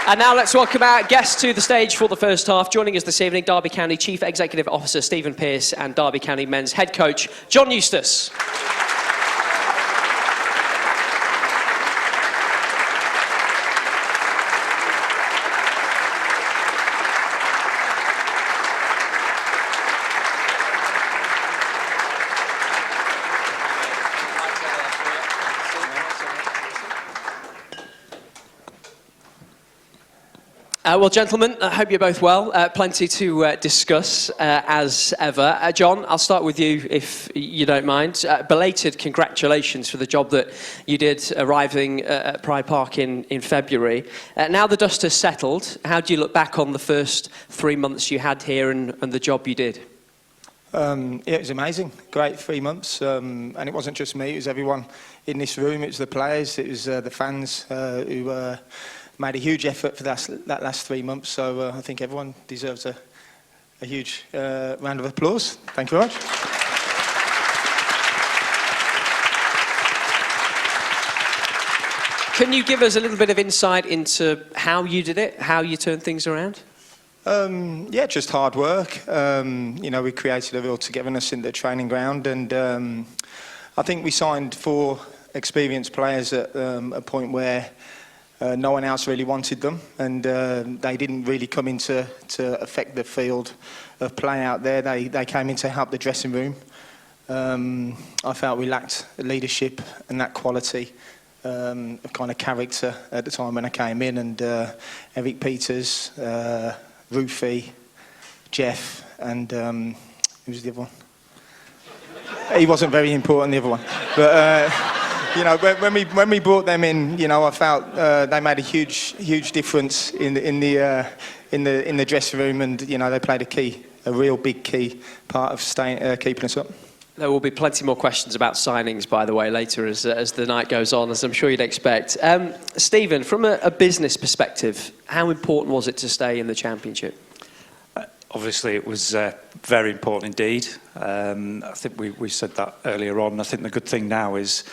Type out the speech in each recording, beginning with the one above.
And now let's welcome our guests to the stage for the first half. Joining us this evening, Derby County Chief Executive Officer Stephen Pearce and Derby County Men's Head Coach John Eustace. Well, gentlemen, I hope you're both well. Plenty to discuss, as ever. John, I'll start with you, if you don't mind. Belated congratulations for the job that you did arriving at Pride Park in February. Now the dust has settled, how do you look back on the first 3 months you had here and the job you did? Yeah, it was amazing. Great 3 months. And it wasn't just me, it was everyone in this room. It was the players, it was the fans who... made a huge effort for that last 3 months, so I think everyone deserves a huge round of applause. Thank you very much. Can you give us a little bit of insight into how you did it, how you turned things around? Yeah, just hard work. You know, we created a real togetherness in the training ground, and I think we signed 4 experienced players at a point where no one else really wanted them, and they didn't really come in to affect the field of play out there. They came in to help the dressing room. I felt we lacked leadership and that quality of kind of character at the time when I came in, and Eric Peters, Rufy, Jeff, and who was the other one? He wasn't very important, the other one. But you know, when we brought them in, you know, I felt they made a huge difference in the dressing room, and you know, they played a real big key part of keeping us up. There will be plenty more questions about signings, by the way, later as the night goes on, as I'm sure you'd expect. Stephen, from a business perspective, how important was it to stay in the Championship? Obviously, it was very important indeed. I think we said that earlier on. I think the good thing now is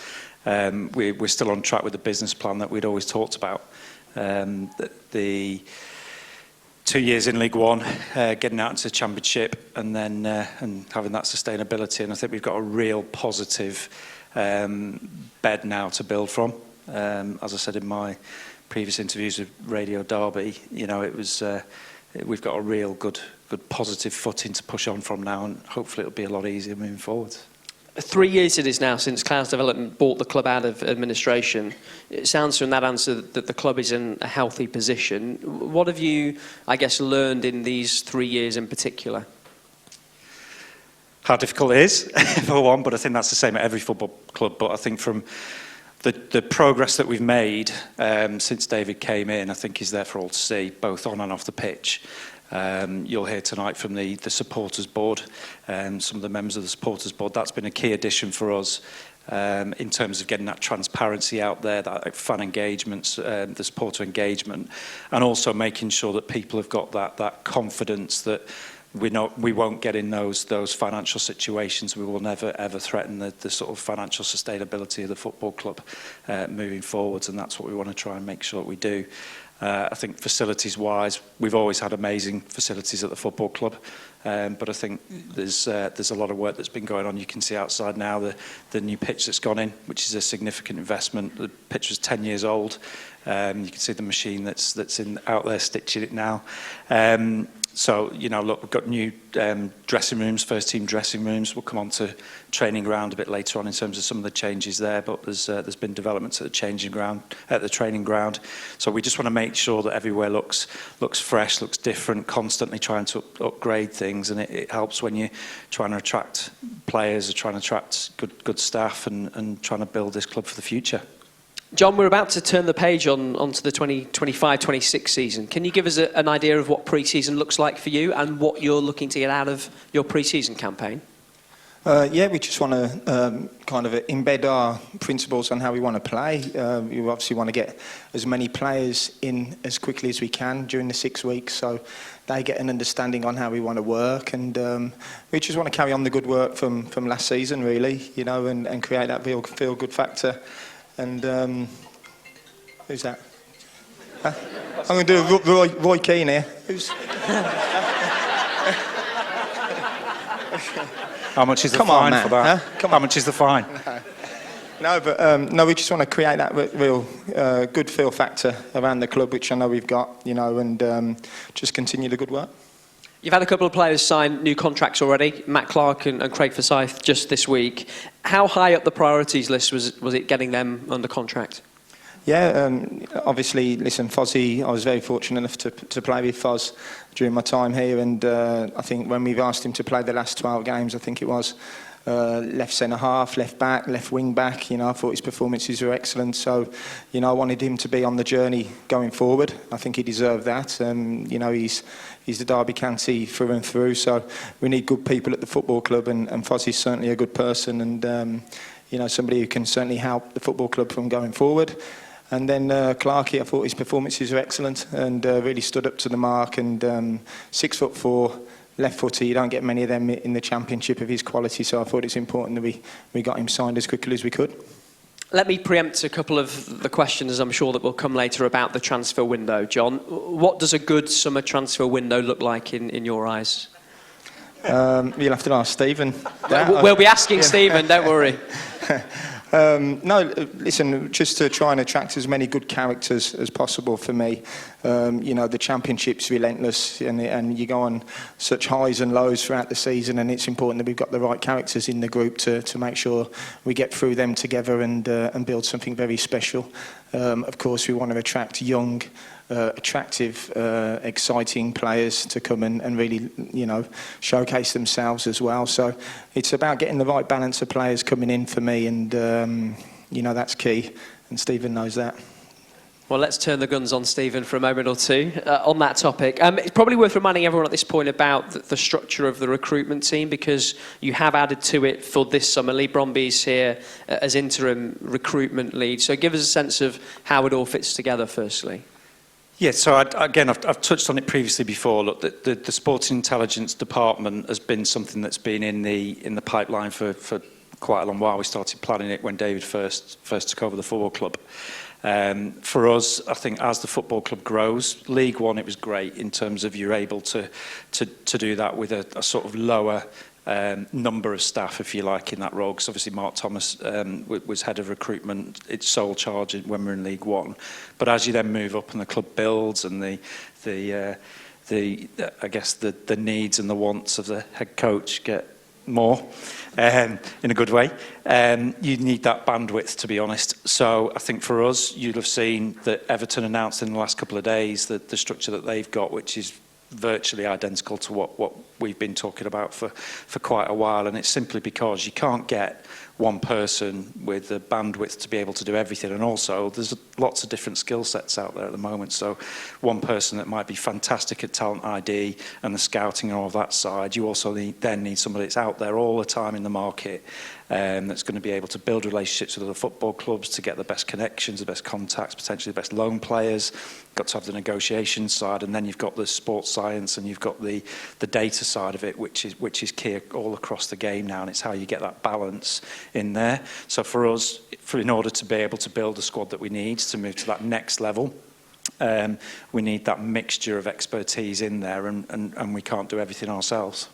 we're still on track with the business plan that we'd always talked about. The 2 years in League One, getting out into the Championship, and then and having that sustainability. And I think we've got a real positive bed now to build from. As I said in my previous interviews with Radio Derby, you know, it was we've got a real good positive footing to push on from now, and hopefully it'll be a lot easier moving forward. 3 years it is now since Clouds Development bought the club out of administration. It sounds from that answer that the club is in a healthy position. What have you, I guess, learned in these 3 years in particular? How difficult it is, for one, but I think that's the same at every football club. But I think from the progress that we've made since David came in, I think is there for all to see, both on and off the pitch. You'll hear tonight from the supporters board, some of the members of the supporters board. That's been a key addition for us in terms of getting that transparency out there, that fan engagement, the supporter engagement, and also making sure that people have got that confidence that we won't get in those financial situations. We will never ever threaten the sort of financial sustainability of the football club moving forwards, and that's what we want to try and make sure that we do. I think facilities-wise, we've always had amazing facilities at the football club, but I think there's a lot of work that's been going on. You can see outside now the new pitch that's gone in, which is a significant investment. The pitch was 10 years old. You can see the machine that's out there stitching it now. So, you know, look, we've got new dressing rooms, first team dressing rooms. We'll come on to training ground a bit later on in terms of some of the changes there, but there's been developments at the training ground. So we just want to make sure that everywhere looks fresh, looks different, constantly trying to upgrade things, and it helps when you're trying to attract players, or trying to attract good staff, and trying to build this club for the future. John, we're about to turn the page onto the 2025-26 season. Can you give us an idea of what pre-season looks like for you and what you're looking to get out of your pre-season campaign? Yeah, we just want to kind of embed our principles on how we want to play. We obviously want to get as many players in as quickly as we can during the 6 weeks, so they get an understanding on how we want to work, and we just want to carry on the good work from last season, really, you know, and create that feel-good factor. And who's that? I'm going to do Roy Keane here. How much is the Come on, fine man. for that? Huh? Come How on. much is the fine? No, but no, we just want to create that real good feel factor around the club, which I know we've got, you know, and just continue the good work. You've had a couple of players sign new contracts already, Matt Clark and Craig Forsyth just this week. How high up the priorities list was it getting them under contract? Yeah, obviously, listen, Fozzie, I was very fortunate enough to play with Foz during my time here, and I think when we've asked him to play the last 12 games, I think it was, left centre half, left back, left wing back, you know, I thought his performances were excellent, so, you know, I wanted him to be on the journey going forward. I think he deserved that. You know, he's the Derby County through and through, so we need good people at the football club, and Fozzie's certainly a good person, and, you know, somebody who can certainly help the football club from going forward. And then Clarkey, I thought his performances were excellent and really stood up to the mark, and 6'4", left footer, you don't get many of them in the Championship of his quality, so I thought it's important that we got him signed as quickly as we could. Let me preempt a couple of the questions I'm sure that will come later about the transfer window. John, what does a good summer transfer window look like in your eyes? You'll have to ask Stephen. We'll be asking Stephen, don't worry. No, listen, just to try and attract as many good characters as possible for me. You know, the Championship's relentless, and you go on such highs and lows throughout the season, and it's important that we've got the right characters in the group to make sure we get through them together and build something very special. Of course, we want to attract young, attractive, exciting players to come and really, you know, showcase themselves as well. So it's about getting the right balance of players coming in for me, and you know, that's key, and Stephen knows that. Well, let's turn the guns on Stephen for a moment or two on that topic. It's probably worth reminding everyone at this point about the structure of the recruitment team, because you have added to it for this summer. Lee Bromby's here as interim recruitment lead. So give us a sense of how it all fits together, firstly. Yeah, so I've touched on it previously before. Look, the sporting intelligence department has been something that's been in the pipeline for quite a long while. We started planning it when David first took over the football club. For us, I think as the football club grows, League One, it was great in terms of you're able to do that with a sort of lower number of staff, if you like, in that role. Because obviously Mark Thomas was head of recruitment, it's sole charge when we're in League One. But as you then move up and the club builds, and the I guess the needs and the wants of the head coach get more in a good way, you need that bandwidth, to be honest. So I think for us, you'll have seen that Everton announced in the last couple of days the structure that they've got, which is virtually identical to what we've been talking about for quite a while, and it's simply because you can't get one person with the bandwidth to be able to do everything, and also there's lots of different skill sets out there at the moment. So one person that might be fantastic at talent ID and the scouting and all of that side, you also then need somebody that's out there all the time in the market, that's going to be able to build relationships with other football clubs to get the best connections, the best contacts, potentially the best loan players. Got to have the negotiation side, and then you've got the sports science, and you've got the data side of it, which is key all across the game now, and it's how you get that balance in there. So for us, in order to be able to build a squad that we need to move to that next level, we need that mixture of expertise in there, and we can't do everything ourselves.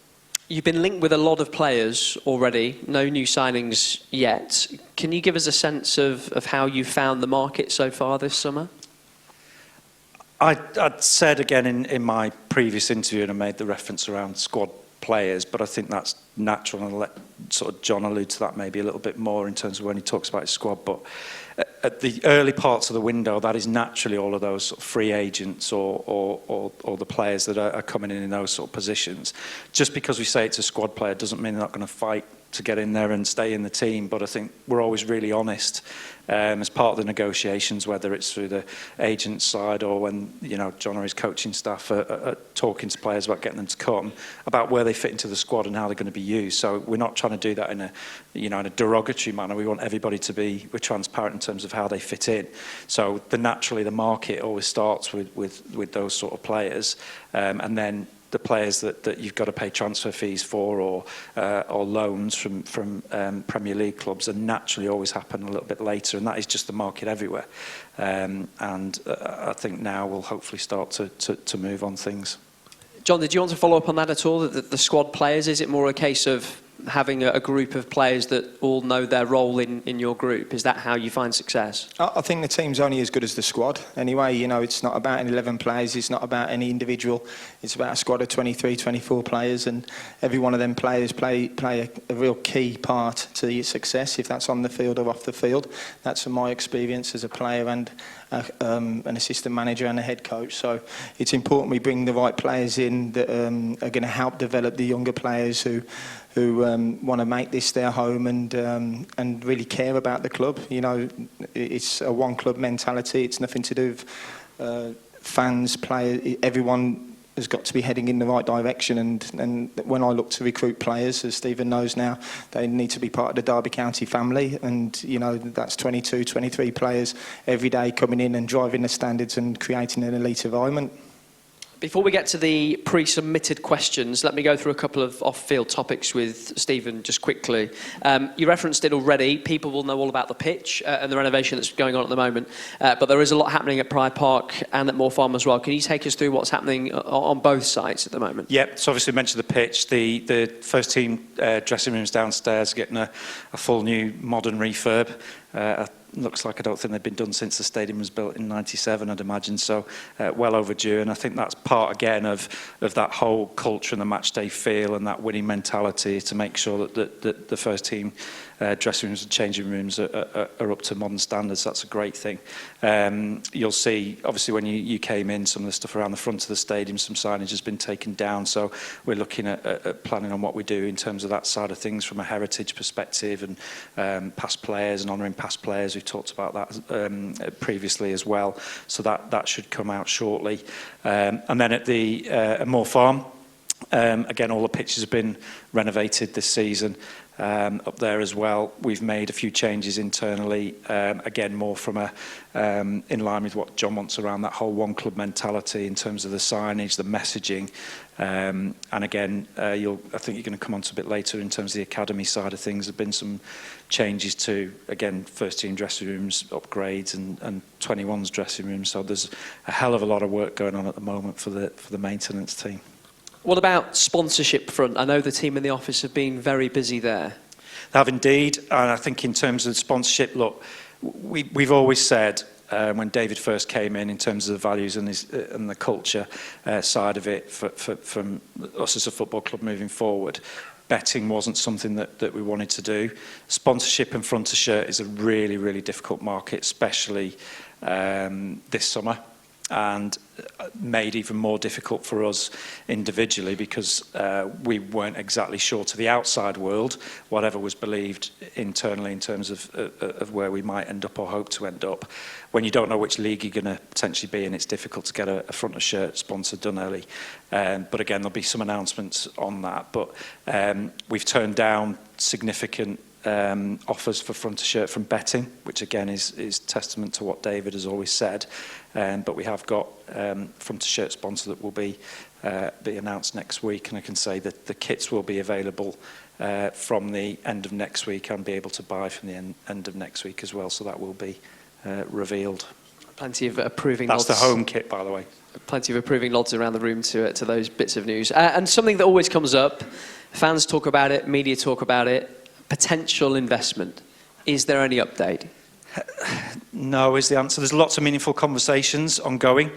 You've been linked with a lot of players already, no new signings yet. Can you give us a sense of how you found the market so far this summer? I'd said again in my previous interview, and I made the reference around squad players, but I think that's natural, and I'll let sort of John allude to that maybe a little bit more in terms of when he talks about his squad. But at the early parts of the window, that is naturally all of those sort of free agents or the players that are coming in those sort of positions. Just because we say it's a squad player doesn't mean they're not going to fight to get in there and stay in the team. But I think we're always really honest as part of the negotiations, whether it's through the agent side or when, you know, John or his coaching staff are talking to players about getting them to come, about where they fit into the squad and how they're going to be used. So we're not trying to do that in a derogatory manner. We want everybody to be transparent in terms of how they fit in. So naturally the market always starts with those sort of players, and then the players that you've got to pay transfer fees for, or loans from Premier League clubs, and naturally always happen a little bit later, and that is just the market everywhere. And I think now we'll hopefully start to move on things. John, did you want to follow up on that at all? The squad players, is it more a case of having a group of players that all know their role in your group? Is that how you find success? I think the team's only as good as the squad. Anyway, you know, it's not about 11 players, it's not about any individual. It's about a squad of 23, 24 players, and every one of them players play a real key part to your success, if that's on the field or off the field. That's from my experience as a player and an assistant manager and a head coach. So it's important we bring the right players in that are going to help develop the younger players who want to make this their home and really care about the club. You know, it's a one club mentality. It's nothing to do with fans, players. Everyone has got to be heading in the right direction. And when I look to recruit players, as Stephen knows now, they need to be part of the Derby County family. And you know, that's 22, 23 players every day coming in and driving the standards and creating an elite environment. Before we get to the pre-submitted questions, let me go through a couple of off-field topics with Stephen just quickly. You referenced it already. People will know all about the pitch and the renovation that's going on at the moment. But there is a lot happening at Pride Park and at Moor Farm as well. Can you take us through what's happening on both sites at the moment? Yep, so obviously mentioned the pitch. The first team dressing rooms downstairs getting a full new modern refurb. Looks like I don't think they've been done since the stadium was built in '97, I'd imagine, so well overdue. And I think that's part again of that whole culture and the match day feel and that winning mentality, to make sure that the first team dressing rooms and changing rooms are up to modern standards. That's a great thing. You'll see, obviously, when you came in, some of the stuff around the front of the stadium, some signage has been taken down, so we're looking at planning on what we do in terms of that side of things from a heritage perspective, and past players and honouring past players. We've talked about that previously as well, so that should come out shortly. And then at the Moor Farm, again, all the pitches have been renovated this season. Up there as well, we've made a few changes internally, again more from in line with what John wants around that whole one club mentality in terms of the signage, the messaging, and again I think you're going to come on to a bit later in terms of the academy side of things. There have been some changes to, again, first team dressing rooms upgrades and 21's dressing rooms, so there's a hell of a lot of work going on at the moment for the maintenance team. What about sponsorship front? I know the team in the office have been very busy there. They have indeed, and I think in terms of sponsorship, look, we've always said when David first came in terms of the values and the culture side of it from us as a football club moving forward, betting wasn't something that we wanted to do. Sponsorship and front of shirt is a really, really difficult market, especially this summer, and made even more difficult for us individually because we weren't exactly sure to the outside world whatever was believed internally in terms of where we might end up or hope to end up. When you don't know which league you're going to potentially be in, it's difficult to get a front of shirt sponsor done early. But again, there'll be some announcements on that. But we've turned down significant offers for front of shirt from betting, which again is testament to what David has always said. But we have got front of shirt sponsor that will be announced next week, and I can say that the kits will be available from the end of next week and be able to buy from the end of next week as well. So that will be revealed. Plenty of approving nods. That's the home kit, by the way. Plenty of approving nods around the room to those bits of news. And something that always comes up, fans talk about it, media talk about it, potential investment. Is there any update? No is the answer. There's lots of meaningful conversations ongoing,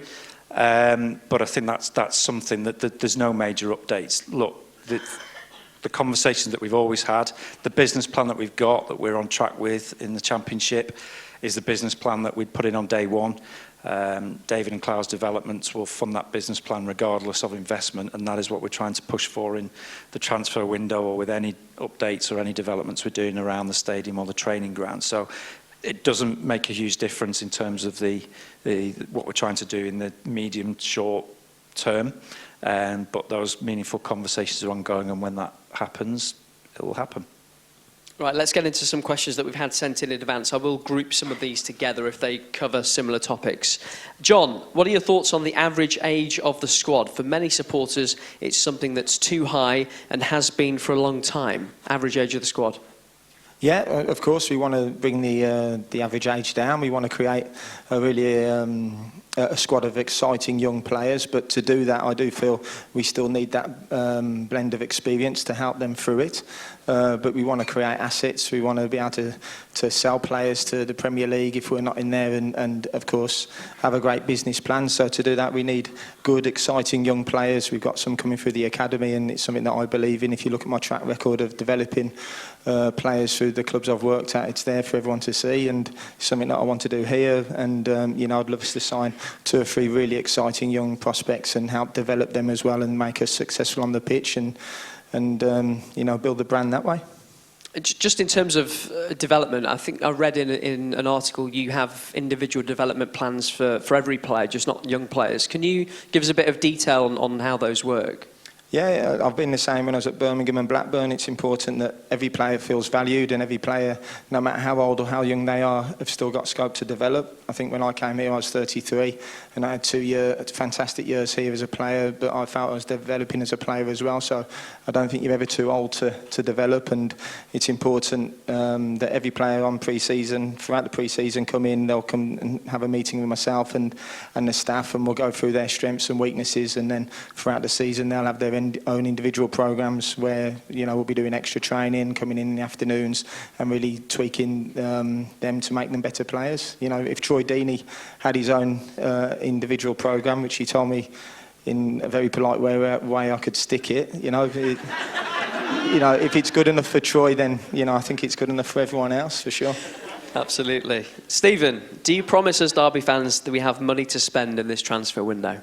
but I think that's something that there's no major updates. Look, the conversations that we've always had, the business plan that we've got, that we're on track with in the Championship, is the business plan that we'd put in on day one. David and Cloud's developments will fund that business plan regardless of investment, and that is what we're trying to push for in the transfer window or with any updates or any developments we're doing around the stadium or the training ground. So it doesn't make a huge difference in terms of what we're trying to do in the medium short term, but those meaningful conversations are ongoing, and when that happens, it will happen. Right, let's get into some questions that we've had sent in advance. I will group some of these together if they cover similar topics. John, what are your thoughts on the average age of the squad? For many supporters, it's something that's too high and has been for a long time. Average age of the squad. Yeah, of course, we want to bring the average age down. We want to create a really a squad of exciting young players, but to do that, I do feel we still need that blend of experience to help them through it. But we want to create assets. We want to be able to sell players to the Premier League if we're not in there, and of course have a great business plan. So to do that, we need good, exciting young players. We've got some coming through the academy, and it's something that I believe in. If you look at my track record of developing players through the clubs I've worked at, it's there for everyone to see, and it's something that I want to do here. And I'd love us to sign 2 or 3 really exciting young prospects and help develop them as well, and make us successful on the pitch, and build the brand that way. Just in terms of development, I think I read in an article you have individual development plans for every player, just not young players. Can you give us a bit of detail on how those work? Yeah, I've been the same when I was at Birmingham and Blackburn. It's important that every player feels valued, and every player, no matter how old or how young they are, have still got scope to develop. I think when I came here I was 33 and I had 2 fantastic years here as a player, but I felt I was developing as a player as well. So I don't think you're ever too old to develop, and it's important that every player on pre-season, throughout the pre-season, come in, they'll come and have a meeting with myself and the staff, and we'll go through their strengths and weaknesses, and then throughout the season they'll have their own individual programs where we'll be doing extra training, coming in the afternoons, and really tweaking them to make them better players. If Troy Deeney had his own individual program, which he told me in a very polite way I could stick it, if it's good enough for Troy, then I think it's good enough for everyone else, for sure. Absolutely. Stephen, do you promise us Derby fans that we have money to spend in this transfer window?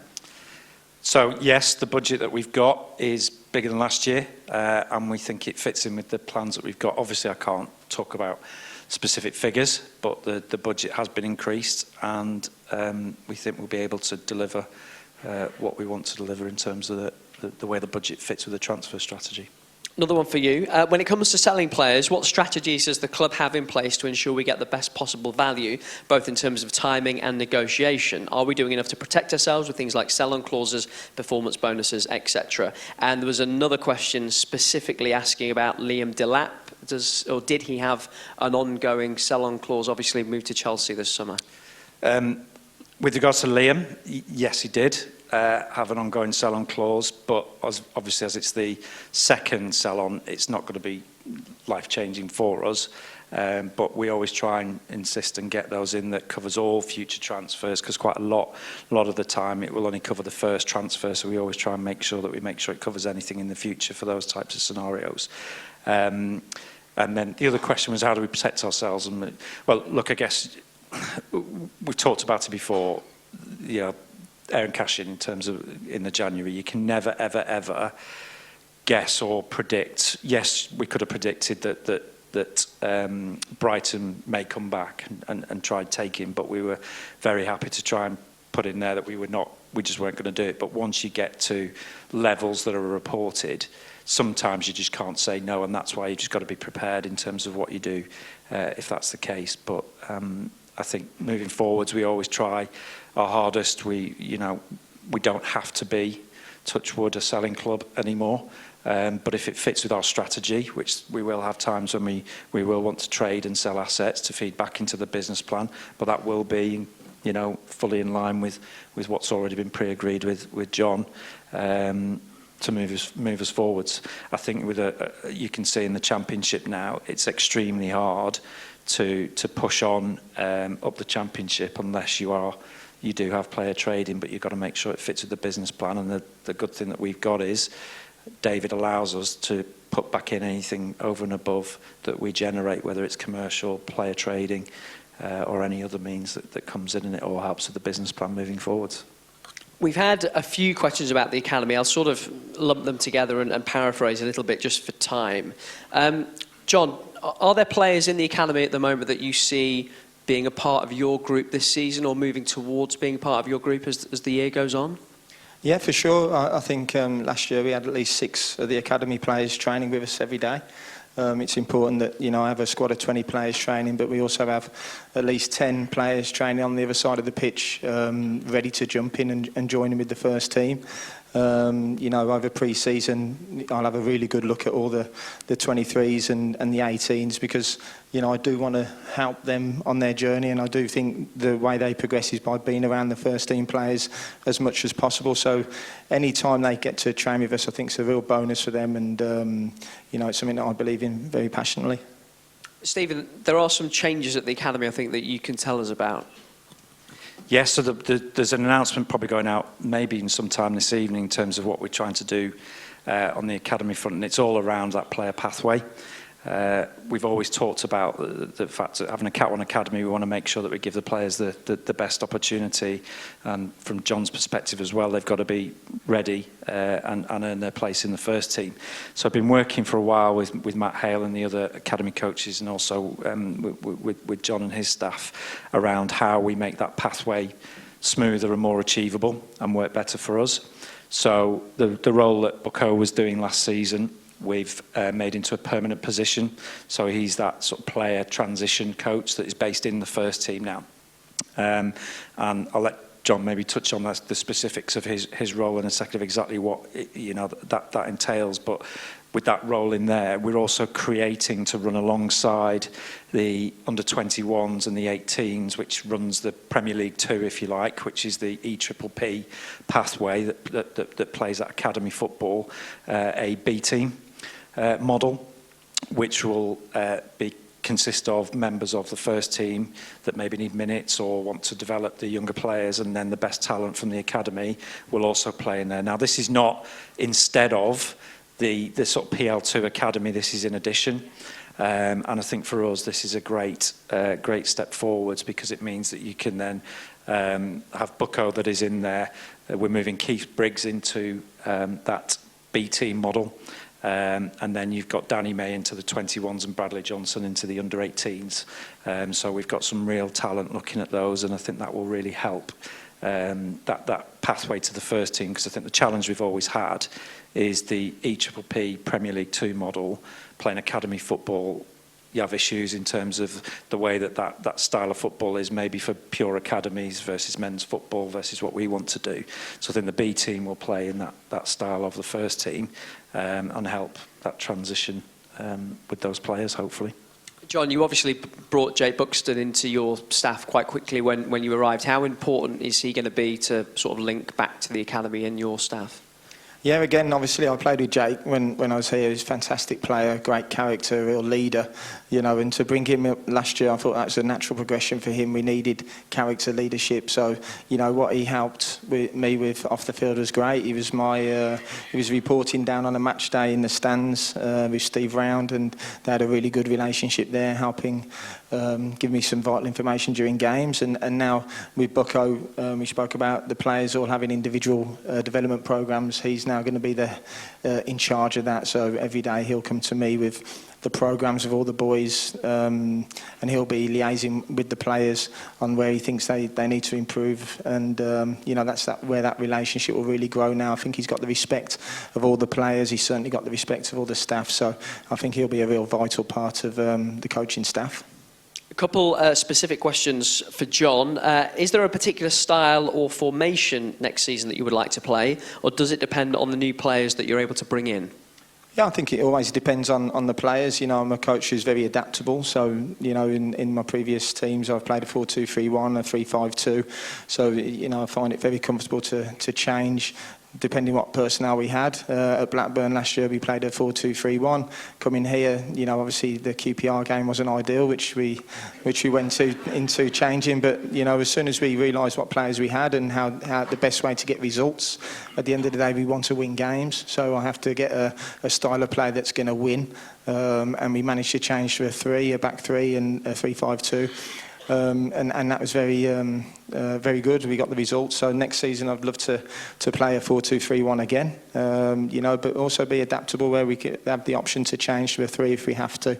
So yes, the budget that we've got is bigger than last year, and we think it fits in with the plans that we've got. Obviously, I can't talk about specific figures, but the budget has been increased, and we think we'll be able to deliver what we want to deliver in terms of the way the budget fits with the transfer strategy. Another one for you. When it comes to selling players, what strategies does the club have in place to ensure we get the best possible value, both in terms of timing and negotiation? Are we doing enough to protect ourselves with things like sell-on clauses, performance bonuses, etc.? And there was another question specifically asking about Liam Delap. Did he have an ongoing sell-on clause? Obviously, moved to Chelsea this summer. With regards to Liam, yes, he did have an ongoing sell-on clause, but obviously as it's the second sell-on, it's not going to be life-changing for us. But we always try and insist and get those in that covers all future transfers, because quite a lot of the time it will only cover the first transfer, so we always try and make sure it covers anything in the future for those types of scenarios. And then the other question was, how do we protect ourselves? And well, look, I guess we've talked about it before. Aaron Cashin, in terms of in the January, you can never, ever, ever guess or predict. Yes, we could have predicted that Brighton may come back and try and take him, but we were very happy to try and put in there that we just weren't going to do it. But once you get to levels that are reported, sometimes you just can't say no, and that's why you just got to be prepared in terms of what you do, if that's the case. But I think moving forwards, we always try our hardest. We don't have to be, touch wood, a selling club anymore. But if it fits with our strategy, which we will have times when we will want to trade and sell assets to feed back into the business plan, but that will be, fully in line with what's already been pre-agreed with John, to move us forwards. I think you can see in the Championship now, it's extremely hard to push on up the Championship unless you do have player trading, but you've got to make sure it fits with the business plan. And the good thing that we've got is David allows us to put back in anything over and above that we generate, whether it's commercial, player trading, or any other means that comes in, and it all helps with the business plan moving forwards. We've had a few questions about the academy. I'll sort of lump them together and paraphrase a little bit just for time. John, are there players in the academy at the moment that you see being a part of your group this season, or moving towards being part of your group as the year goes on? Yeah, for sure. I think last year we had at least 6 of the academy players training with us every day. It's important that, I have a squad of 20 players training, but we also have at least 10 players training on the other side of the pitch, ready to jump in and join in with the first team. Over pre-season, I'll have a really good look at all the 23s and the 18s because, I do want to help them on their journey, and I do think the way they progress is by being around the first team players as much as possible. So any time they get to train with us, I think it's a real bonus for them, and, it's something that I believe in very passionately. Stephen, there are some changes at the academy, I think, that you can tell us about. Yes, so there's an announcement probably going out maybe in some time this evening in terms of what we're trying to do on the academy front, and it's all around that player pathway. We've always talked about the fact that having a Cat 1 academy, we want to make sure that we give the players the best opportunity, and from John's perspective as well, they've got to be ready and earn their place in the first team. So I've been working for a while with Matt Hale and the other academy coaches, and also with John and his staff around how we make that pathway smoother and more achievable and work better for us. So the role that Bucko was doing last season, we've made into a permanent position. So he's that sort of player transition coach that is based in the first team now. And I'll let John maybe touch on the specifics of his role in a second of exactly what that entails. But with that role in there, we're also creating to run alongside the under-21s and the 18s, which runs the Premier League 2, if you like, which is the EPPP pathway that plays at academy football, a B team model, which will consist of members of the first team that maybe need minutes or want to develop the younger players, and then the best talent from the academy will also play in there. Now, this is not instead of the sort of PL2 academy, this is in addition. And I think for us, this is a great step forwards, because it means that you can then have Bucko that is in there. We're moving Keith Briggs into that B team model. And then you've got Danny May into the 21s and Bradley Johnson into the under-18s. So we've got some real talent looking at those, and I think that will really help that pathway to the first team, because I think the challenge we've always had is the EPPP Premier League 2 model, playing academy football. You have issues in terms of the way that style of football is maybe for pure academies versus men's football versus what we want to do. So I think the B team will play in that style of the first team and help that transition with those players, hopefully. John, you obviously brought Jake Buxton into your staff quite quickly when you arrived. How important is he going to be to sort of link back to the academy and your staff? Yeah, again, obviously I played with Jake when I was here. He's a fantastic player, great character, real leader, and to bring him up last year, I thought that was a natural progression for him. We needed character leadership, so what he helped me with off the field was great. He was he was reporting down on a match day in the stands with Steve Round, and they had a really good relationship there, helping give me some vital information during games. And now with Bucko, we spoke about the players all having individual development programs. He's now going to be in charge of that, so every day he'll come to me with the programs of all the boys, and he'll be liaising with the players on where he thinks they need to improve, and that's where that relationship will really grow now. I think he's got the respect of all the players. He's certainly got the respect of all the staff, so I think he'll be a real vital part of the coaching staff. A couple specific questions for John. Is there a particular style or formation next season that you would like to play, or does it depend on the new players that you're able to bring in? Yeah, I think it always depends on the players. I'm a coach who's very adaptable. So, in my previous teams, I've played a 4-2-3-1, a 3-5-2. So, I find it very comfortable to change depending what personnel we had. At Blackburn last year, we played a 4-2-3-1. Coming here, obviously the QPR game wasn't ideal, which we went into changing. But, as soon as we realised what players we had and how the best way to get results, at the end of the day, we want to win games. So I have to get a style of play that's going to win. And we managed to change to a back three and a 3-5-2. And that was very good. We got the results. So next season, I'd love to play a 4-2-3-1 again. But also be adaptable, where we could have the option to change to a 3 if we have to.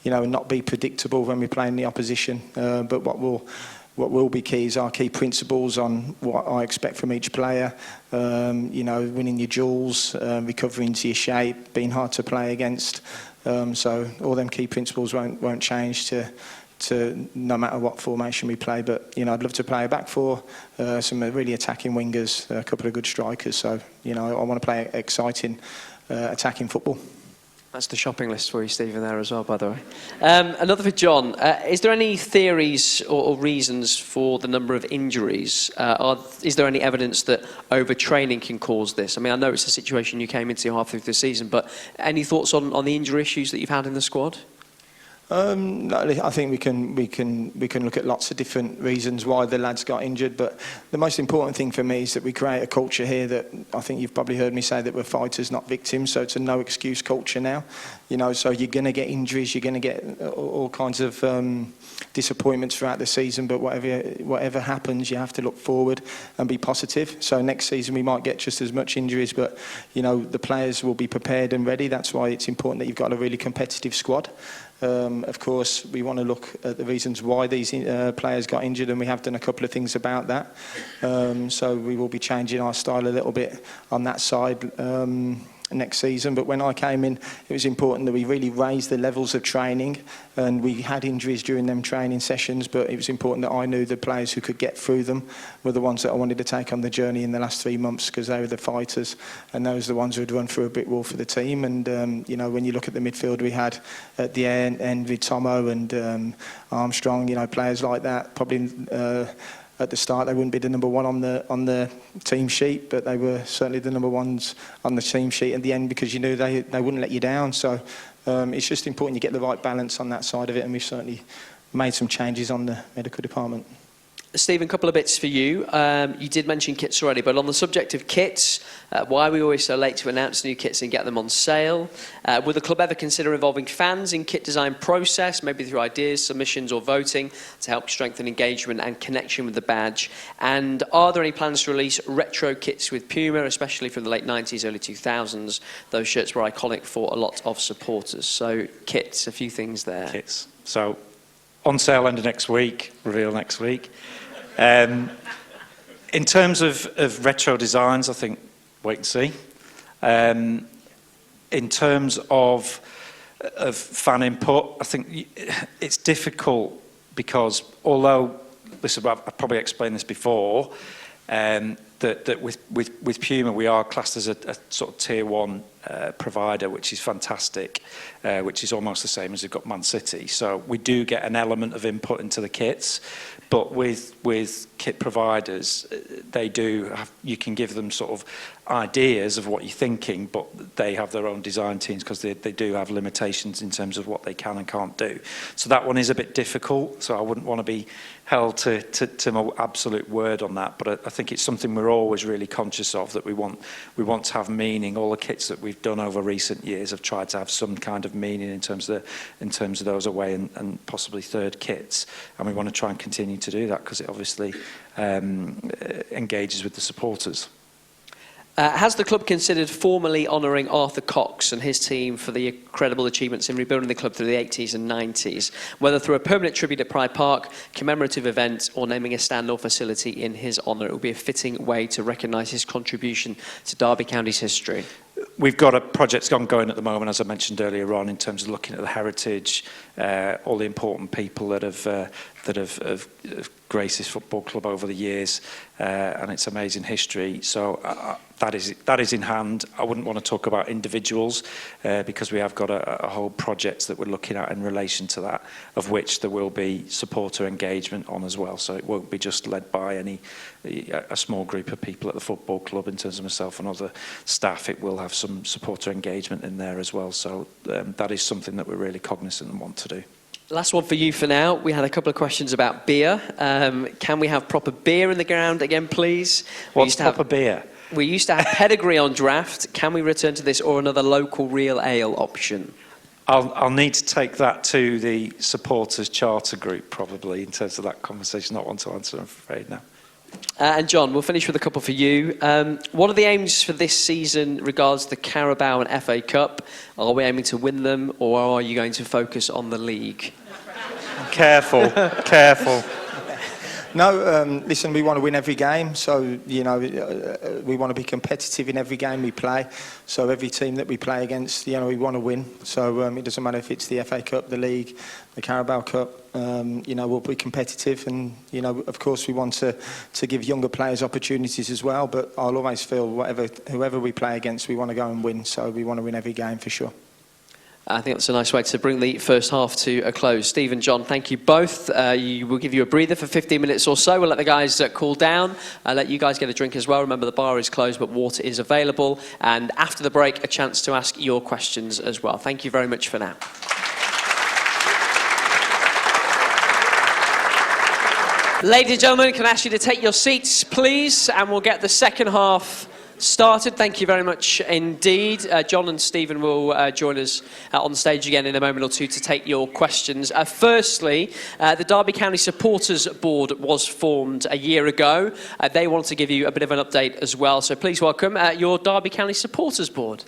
And not be predictable when we're playing the opposition. But what will be key is our key principles on what I expect from each player. Winning your duels, recovering to your shape, being hard to play against. So all them key principles won't change to no matter what formation we play. But I'd love to play a back four, some really attacking wingers, a couple of good strikers. So I want to play exciting attacking football. That's the shopping list for you, Stephen, there as well, by the way. Another for John. Is there any theories or reasons for the number of injuries? Is there any evidence that overtraining can cause this? I mean, I know it's a situation you came into halfway through the season, but any thoughts on the injury issues that you've had in the squad? No, I think we can look at lots of different reasons why the lads got injured, but the most important thing for me is that we create a culture here that I think you've probably heard me say that we're fighters, not victims. So it's a no excuse culture now, So you're going to get injuries, you're going to get all kinds of disappointments throughout the season. But whatever happens, you have to look forward and be positive. So next season we might get just as much injuries, but the players will be prepared and ready. That's why it's important that you've got a really competitive squad. Of course, we want to look at the reasons why these players got injured, and we have done a couple of things about that. So we will be changing our style a little bit on that side next season. But when I came in, it was important that we really raised the levels of training, and we had injuries during them training sessions, but it was important that I knew the players who could get through them were the ones that I wanted to take on the journey in the last 3 months, because they were the fighters, and those were the ones who had run through a brick wall for the team. And when you look at the midfield we had at the end with Tomo and Armstrong, players like that, probably at the start they wouldn't be the number one on the team sheet, but they were certainly the number ones on the team sheet at the end, because you knew they wouldn't let you down. So it's just important you get the right balance on that side of it, and we've certainly made some changes on the medical department. Stephen, a couple of bits for you. You did mention kits already, but on the subject of kits, why are we always so late to announce new kits and get them on sale? Will the club ever consider involving fans in kit design process, maybe through ideas, submissions or voting, to help strengthen engagement and connection with the badge? And are there any plans to release retro kits with Puma, especially from the late 90s, early 2000s? Those shirts were iconic for a lot of supporters. So kits, a few things there. Kits. So on sale end of next week, reveal next week. In terms of retro designs, I think wait and see. In terms of fan input, I think it's difficult because although, listen, I've probably explained this before, that with Puma we are classed as a sort of tier one provider, which is fantastic, which is almost the same as we've got Man City. So we do get an element of input into the kits, but with kit providers, they do have, you can give them sort of ideas of what you're thinking, but they have their own design teams because they do have limitations in terms of what they can and can't do. So that one is a bit difficult, so I wouldn't want to be held to my absolute word on that, but I think it's something we're always really conscious of, that we want to have meaning. All the kits that we've done over recent years have tried to have some kind of meaning in terms of those away and possibly third kits, and we want to try and continue to do that because it obviously engages with the supporters. Has the club considered formally honouring Arthur Cox and his team for the incredible achievements in rebuilding the club through the 80s and 90s, whether through a permanent tribute at Pride Park, commemorative event, or naming a stand or facility in his honour? It would be a fitting way to recognise his contribution to Derby County's history. We've got a project ongoing at the moment, as I mentioned earlier on, in terms of looking at the heritage, all the important people that have graced this football club over the years, and its amazing history. So that is in hand. I wouldn't want to talk about individuals because we have got a whole project that we're looking at in relation to that, of which there will be supporter engagement on as well. So it won't be just led by a small group of people at the football club in terms of myself and other staff. It will have some supporter engagement in there as well. So that is something that we're really cognizant and want to do. Last one for you for now. We had a couple of questions about beer. Can we have proper beer in the ground again, please? What's proper beer? We used to have Pedigree on draft. Can we return to this, or another local real ale option? I'll need to take that to the supporters charter group probably in terms of that conversation. Not one to answer, I'm afraid now. And John, we'll finish with a couple for you. What are the aims for this season regards the Carabao and FA Cup? Are we aiming to win them, or are you going to focus on the league? Careful. No, listen, we want to win every game, so, you know, we want to be competitive in every game we play. So every team that we play against, you know, we want to win. So it doesn't matter if it's the FA Cup, the League, the Carabao Cup, you know, we'll be competitive. And, you know, of course, we want to give younger players opportunities as well. But I'll always feel whoever we play against, we want to go and win. So we want to win every game for sure. I think that's a nice way to bring the first half to a close. Steve and John, thank you both. We'll give you a breather for 15 minutes or so. We'll let the guys cool down. Let you guys get a drink as well. Remember, the bar is closed, but water is available. And after the break, a chance to ask your questions as well. Thank you very much for now. Ladies and gentlemen, can I ask you to take your seats, please? And we'll get the second half started. Thank you very much indeed. John and Stephen will join us on stage again in a moment or two to take your questions. Firstly, the Derby County Supporters Board was formed a year ago. They want to give you a bit of an update as well. So please welcome your Derby County Supporters Board.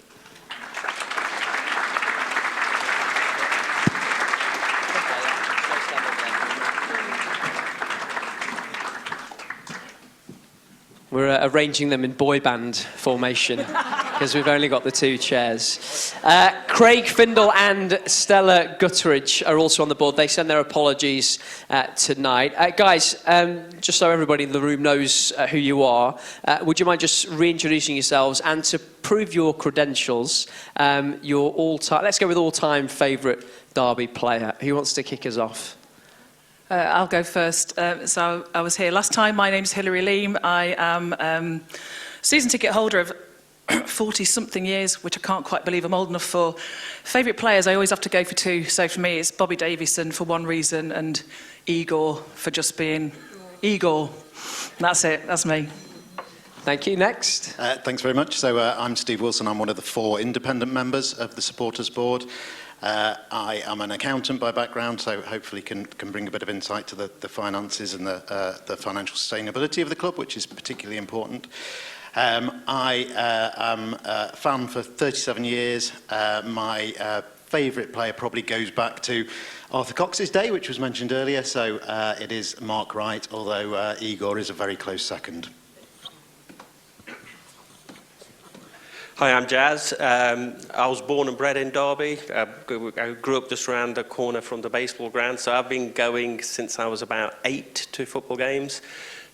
We're arranging them in boy band formation because we've only got the two chairs. Craig Findle and Stella Gutteridge are also on the board. They send their apologies tonight. Guys, just so everybody in the room knows who you are, would you mind just reintroducing yourselves and to prove your credentials, your all-time, let's go with all-time favourite Derby player. Who wants to kick us off? I'll go first. So I was here last time. My name's Hilary Leam. I am season ticket holder of 40-something years, which I can't quite believe I'm old enough for. Favourite players, I always have to go for two. So for me, it's Bobby Davison for one reason and Igor for just being Igor. That's it. That's me. Thank you. Next. Thanks very much. So I'm Steve Wilson. I'm one of the 4 independent members of the Supporters Board. I am an accountant by background, so hopefully can bring a bit of insight to the finances and the financial sustainability of the club, which is particularly important. I am a fan for 37 years. My favourite player probably goes back to Arthur Cox's day, which was mentioned earlier, so it is Mark Wright, although Igor is a very close second. Hi, I'm Jazz. I was born and bred in Derby. I grew up just around the corner from the baseball ground, so I've been going since I was about 8 to football games.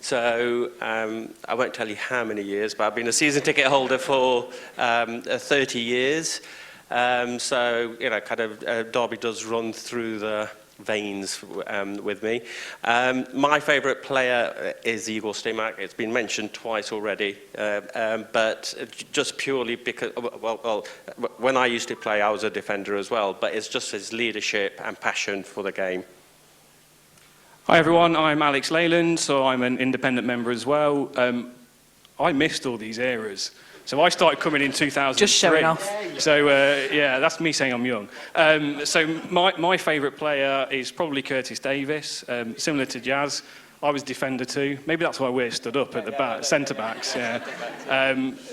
So I won't tell you how many years, but I've been a season ticket holder for 30 years. So, you know, kind of Derby does run through the veins with me. My favourite player is Igor Stimac. It's been mentioned twice already, but just purely because, well, when I used to play, I was a defender as well, but it's just his leadership and passion for the game. Hi everyone, I'm Alex Leyland, so I'm an independent member as well. I missed all these eras. So I started coming in 2003. Just showing off. So yeah, that's me saying I'm young. So my favourite player is probably Curtis Davis, similar to Jazz. I was defender too. Maybe that's why we're stood up at the back, centre backs. Yeah.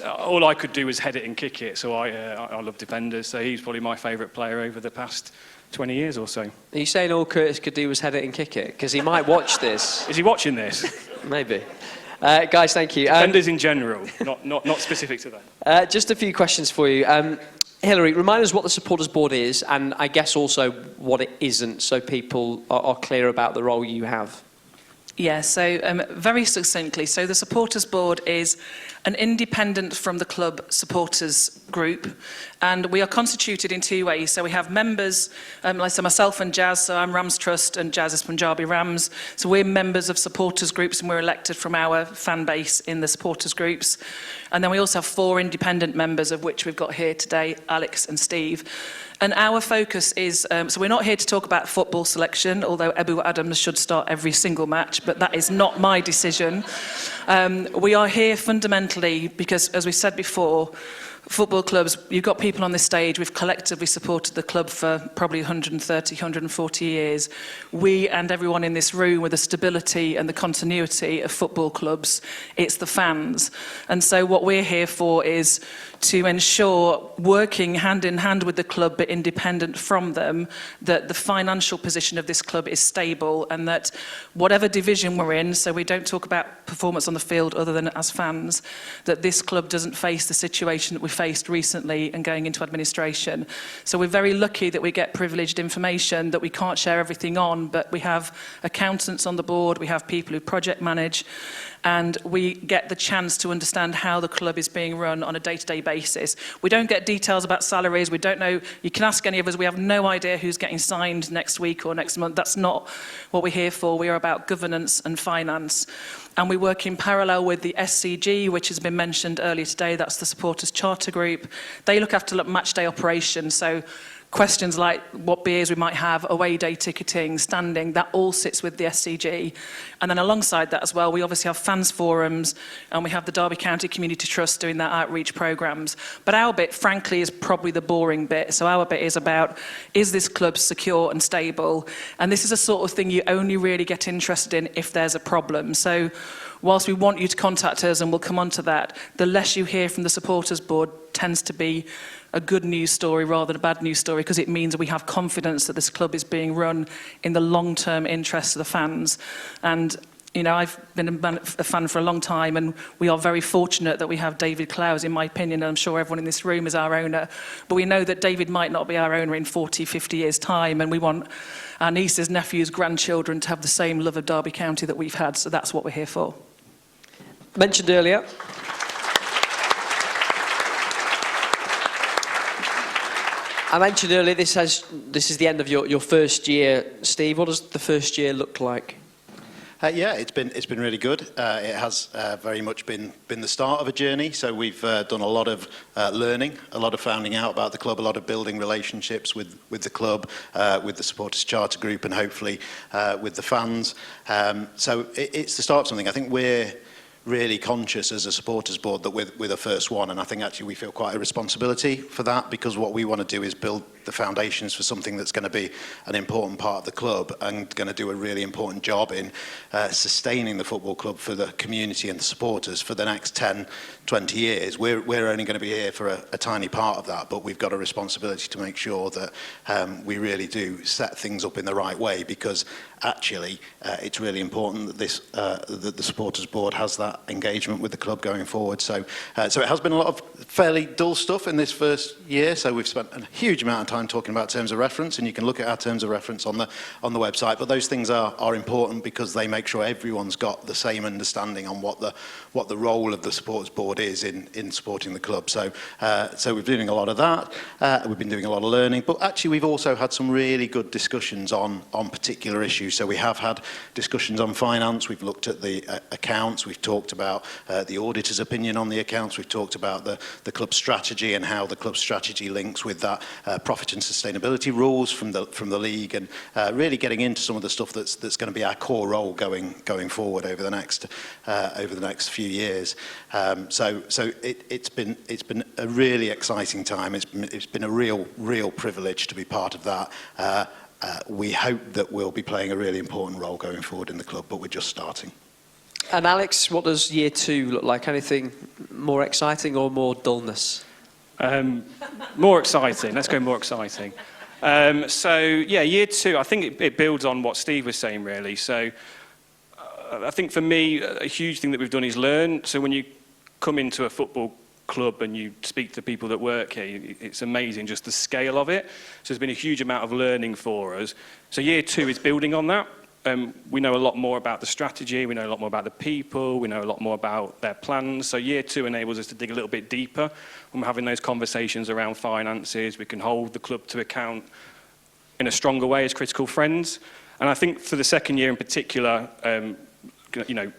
All I could do was head it and kick it. So I love defenders. So he's probably my favourite player over the past 20 years or so. Are you saying all Curtis could do was head it and kick it? Because he might watch this. Is he watching this? Maybe. Guys, thank you. Defenders in general, not specific to that. Just a few questions for you. Hilary, remind us what the Supporters Board is, and I guess also what it isn't, so people are clear about the role you have. Yeah, so very succinctly, so the Supporters Board is an independent from the club supporters group, and we are constituted in 2 ways. So we have members, like so myself and Jazz, so I'm Rams Trust and Jazz is Punjabi Rams. So we're members of supporters groups and we're elected from our fan base in the supporters groups. And then we also have 4 independent members, of which we've got here today, Alex and Steve. And our focus is, so we're not here to talk about football selection, although Ebu Adams should start every single match, but that is not my decision. We are here fundamentally because, as we said before, football clubs, you've got people on this stage, we've collectively supported the club for probably 130, 140 years. We and everyone in this room, with the stability and the continuity of football clubs, it's the fans. And so what we're here for is to ensure, working hand in hand with the club but independent from them, that the financial position of this club is stable, and that whatever division we're in, so we don't talk about performance on the field other than as fans, that this club doesn't face the situation that we faced recently and going into administration. So we're very lucky that we get privileged information that we can't share everything on, but we have accountants on the board, we have people who project manage, and we get the chance to understand how the club is being run on a day-to-day basis. We don't get details about salaries, we don't know, you can ask any of us, we have no idea who's getting signed next week or next month. That's not what we're here for. We are about governance and finance. And we work in parallel with the SCG, which has been mentioned earlier today. That's the Supporters Charter Group. They look after match day operations, so questions like what beers we might have, away day ticketing, standing, that all sits with the SCG. And then alongside that as well, we obviously have fans forums, and we have the Derby County Community Trust doing their outreach programmes. But our bit, frankly, is probably the boring bit. So our bit is about, is this club secure and stable? And this is a sort of thing you only really get interested in if there's a problem. So whilst we want you to contact us, and we'll come on to that, the less you hear from the supporters board tends to be a good news story rather than a bad news story, because it means we have confidence that this club is being run in the long-term interests of the fans. And you know, I've been a fan for a long time, and we are very fortunate that we have David Clowes, in my opinion, and I'm sure everyone in this room is our owner. But we know that David might not be our owner in 40, 50 years' time, and we want our nieces, nephews, grandchildren to have the same love of Derby County that we've had, so that's what we're here for. Mentioned earlier, this is the end of your first year. Steve, what does the first year look like? Yeah, it's been really good. It has very much been the start of a journey. So we've done a lot of learning, a lot of finding out about the club, a lot of building relationships with the club, with the Supporters Charter Group, and hopefully with the fans. So it's the start of something. I think we're really conscious as a supporters board that we're the first one, and I think actually we feel quite a responsibility for that, because what we want to do is build the foundations for something that's going to be an important part of the club and going to do a really important job in sustaining the football club for the community and the supporters for the next 10, 20 years. We're only going to be here for a tiny part of that, but we've got a responsibility to make sure that we really do set things up in the right way, because actually it's really important that that the supporters board has that engagement with the club going forward. So it has been a lot of fairly dull stuff in this first year. So we've spent a huge amount of time talking about terms of reference, and you can look at our terms of reference on the website. But those things are important because they make sure everyone's got the same understanding on what the role of the supporters board is in supporting the club. So we've been doing a lot of that. We've been doing a lot of learning, but actually we've also had some really good discussions on particular issues. So we have had discussions on finance. We've looked at the accounts. We've talked about the auditor's opinion on the accounts. We've talked about the club strategy and how the club strategy links with that profit and sustainability rules from the league, and really getting into some of the stuff that's going to be our core role going forward over the next few years. So it's been a really exciting time. It's been a real privilege to be part of that. We hope that we'll be playing a really important role going forward in the club, but we're just starting. And Alex, what does year 2 look like? Anything more exciting or more dullness? More exciting. Let's go more exciting. So yeah, year 2, I think it builds on what Steve was saying, really. So I think for me, a huge thing that we've done is learn. So when you come into a football club and you speak to people that work here, it's amazing just the scale of it. So there's been a huge amount of learning for us. So year 2 is building on that. We know a lot more about the strategy, we know a lot more about the people, we know a lot more about their plans. So year 2 enables us to dig a little bit deeper when we're having those conversations around finances. We can hold the club to account in a stronger way as critical friends. And I think for the second year in particular, you know,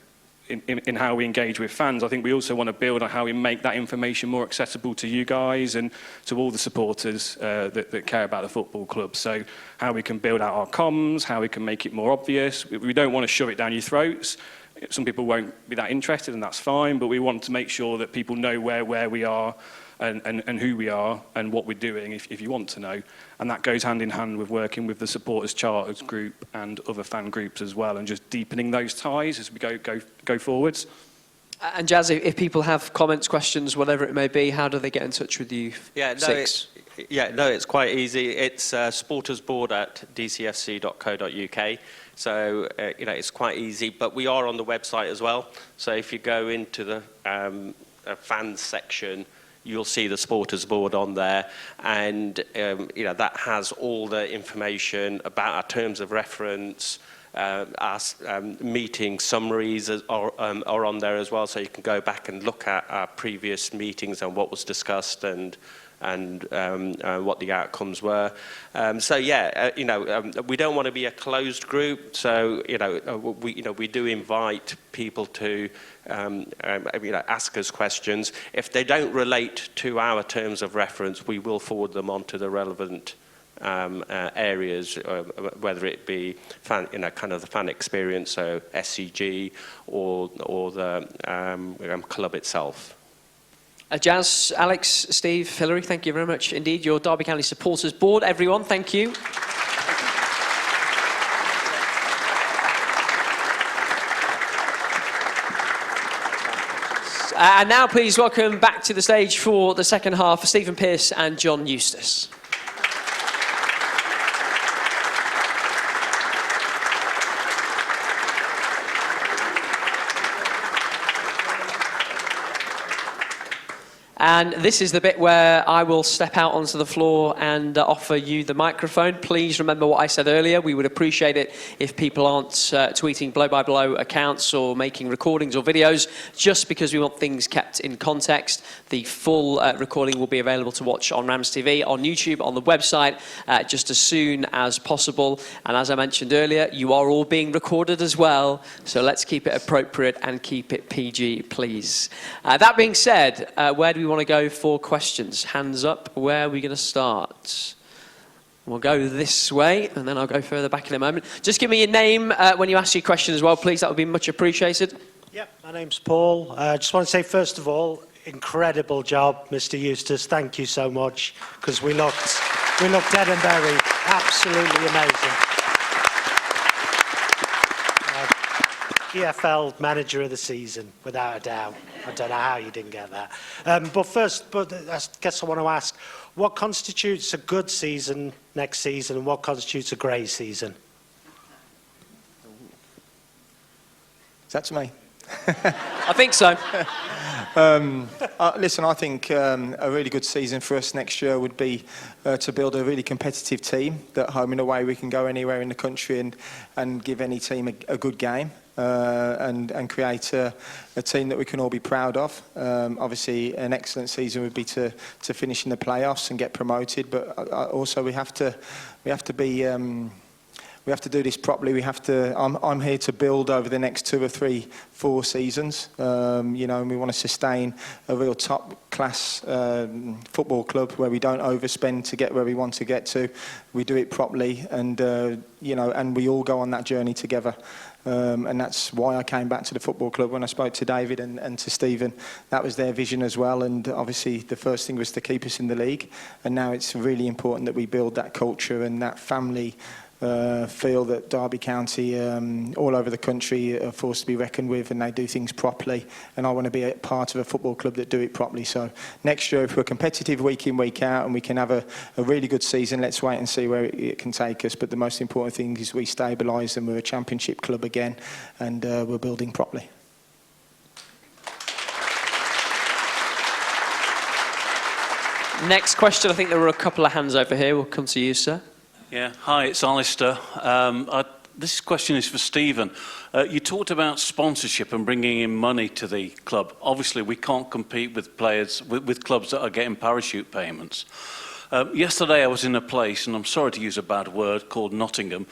in how we engage with fans, I think we also want to build on how we make that information more accessible to you guys and to all the supporters that care about the football club. So how we can build out our comms, how we can make it more obvious. We don't want to shove it down your throats. Some people won't be that interested, and that's fine, but we want to make sure that people know where we are and who we are and what we're doing, if you want to know. And that goes hand in hand with working with the supporters charters group and other fan groups as well, and just deepening those ties as we go forwards. And Jazz, if people have comments, questions, whatever it may be, how do they get in touch with you? It's quite easy. It's supportersboard@dcfc.co.uk. So, it's quite easy. But we are on the website as well. So if you go into the fans section, you'll see the supporters board on there. And, that has all the information about our terms of reference. Our meeting summaries are on there as well, so you can go back and look at our previous meetings and what was discussed and what the outcomes were. We don't want to be a closed group, so we do invite people to ask us questions. If they don't relate to our terms of reference, we will forward them on to the relevant areas, whether it be fan, kind of the fan experience, so SCG, or the club itself. Jazz, Alex, Steve, Hilary, thank you very much indeed. Your Derby County Supporters Board, everyone, thank you. And now please welcome back to the stage for the second half Stephen Pearce and John Eustace. And this is the bit where I will step out onto the floor and offer you the microphone. Please remember what I said earlier. We would appreciate it if people aren't tweeting blow-by-blow accounts or making recordings or videos, just because we want things kept in context. The full recording will be available to watch on RamsTV, on YouTube, on the website, just as soon as possible. And as I mentioned earlier, you are all being recorded as well, so let's keep it appropriate and keep it PG, please. That being said, where do we want to go for questions? Hands up. Where are we going to start? We'll go this way, and then I'll go further back in a moment. Just give me your name when you ask your question as well, please. That would be much appreciated. Yep, my name's Paul. I just want to say, first of all, incredible job, Mr. Eustace. Thank you so much, because we looked dead and buried. Absolutely amazing. EFL Manager of the Season, without a doubt. I don't know how you didn't get that. But I guess I want to ask, what constitutes a good season next season, and what constitutes a great season? Is that to me? I think so. Listen, I think a really good season for us next year would be to build a really competitive team that home and away we can go anywhere in the country and give any team a good game. And create a team that we can all be proud of. Obviously, an excellent season would be to finish in the playoffs and get promoted. But also, we have to do this properly. I'm here to build over the next 2 or 3, 4 seasons. And we want to sustain a real top-class football club where we don't overspend to get where we want to get to. We do it properly, and and we all go on that journey together. And that's why I came back to the football club when I spoke to David and to Stephen. That was their vision as well. And obviously, the first thing was to keep us in the league. And now it's really important that we build that culture and that family feel that Derby County, all over the country, are forced to be reckoned with, and they do things properly. And I want to be a part of a football club that do it properly. So next year, if we're competitive week in, week out, and we can have a really good season, let's wait and see where it can take us. But the most important thing is we stabilise and we're a championship club again, and we're building properly. Next question. I think there were a couple of hands over here. We'll come to you, sir. Yeah, hi, it's Alistair. This question is for Stephen. You talked about sponsorship and bringing in money to the club. Obviously, we can't compete with players, with clubs that are getting parachute payments. Yesterday, I was in a place, and I'm sorry to use a bad word, called Nottingham.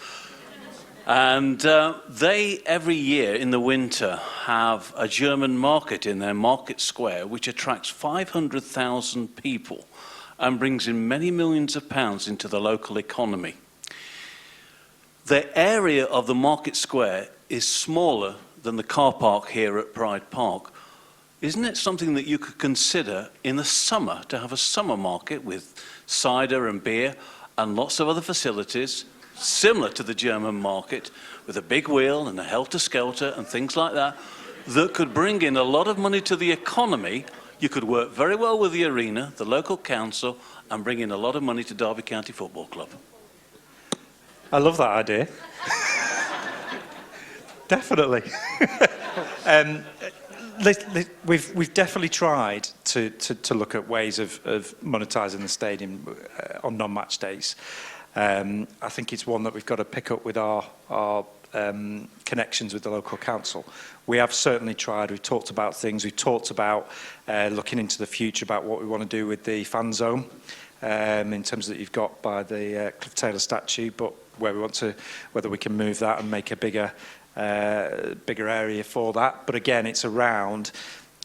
And they, every year in the winter, have a German market in their market square, which attracts 500,000 people and brings in many millions of pounds into the local economy. The area of the market square is smaller than the car park here at Pride Park. isn't it something that you could consider in the summer to have a summer market with cider and beer and lots of other facilities similar to the German market with a big wheel and a helter-skelter and things like that that could bring in a lot of money to the economy? You could work very well with the arena, the local council, and bring in a lot of money to Derby County Football Club. I love that idea. Definitely. We've definitely tried to look at ways of monetising the stadium on non-match days. I think it's one that we've got to pick up with our connections with the local council. We have certainly tried. We've talked about things. We've talked about looking into the future about what we want to do with the fan zone in terms that you've got by the Cliff Taylor statue, but where we want to, whether we can move that and make a bigger area for that. But again, it's around,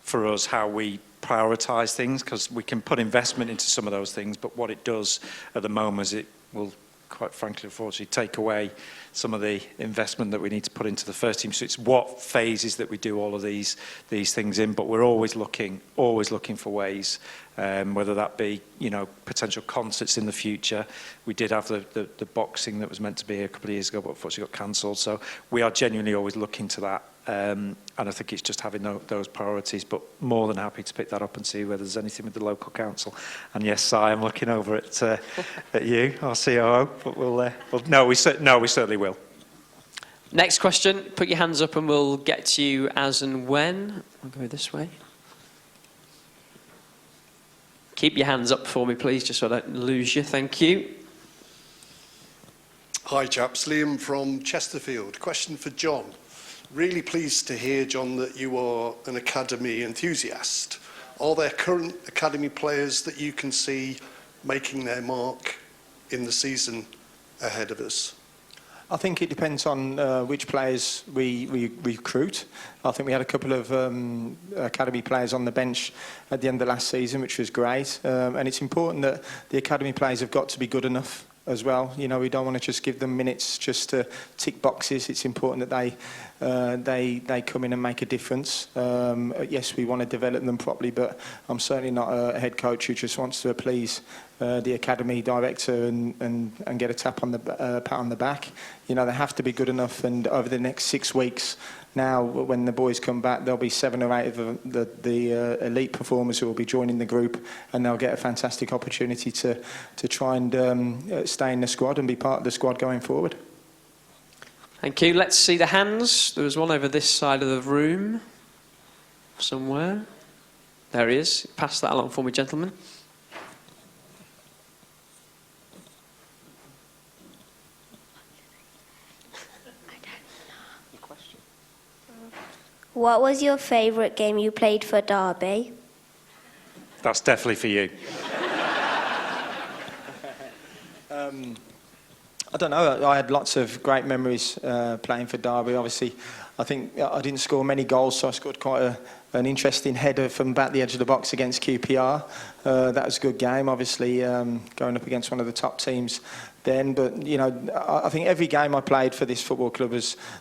for us, how we prioritise things, because we can put investment into some of those things, but what it does at the moment is it will, quite frankly, unfortunately, take away some of the investment that we need to put into the first team. So it's what phases that we do all of these things in, but we're always looking for ways, whether that be, you know, potential concerts in the future. We did have the boxing that was meant to be a couple of years ago, but unfortunately got cancelled. So we are genuinely always looking to that. And I think it's just having those priorities, but more than happy to pick that up and see whether there's anything with the local council. And yes, Si, I'm looking over at you, our COO, but no, we certainly will. Next question, put your hands up and we'll get to you as and when. I'll go this way. Keep your hands up for me, please, just so I don't lose you. Thank you. Hi, chaps. Liam from Chesterfield. Question for John. Really pleased to hear, John, that you are an academy enthusiast. Are there current academy players that you can see making their mark in the season ahead of us? I think it depends on which players we recruit. I think we had a couple of academy players on the bench at the end of last season, which was great. And it's important that the academy players have got to be good enough as well. You know, we don't want to just give them minutes just to tick boxes. It's important that they come in and make a difference. Yes, we want to develop them properly, but I'm certainly not a head coach who just wants to please the academy director and get a pat on the back. You know, they have to be good enough, and over the next 6 weeks now, when the boys come back, there'll be 7 or 8 of the elite performers who will be joining the group, and they'll get a fantastic opportunity to try and stay in the squad and be part of the squad going forward. Thank you. Let's see the hands. There was one over this side of the room somewhere. There he is. Pass that along for me, gentlemen. What was your favourite game you played for Derby? That's definitely for you. I don't know. I had lots of great memories playing for Derby. Obviously, I think I didn't score many goals, so I scored quite an interesting header from about the edge of the box against QPR. That was a good game, obviously, going up against one of the top teams then. But, you know, I think every game I played for this football club,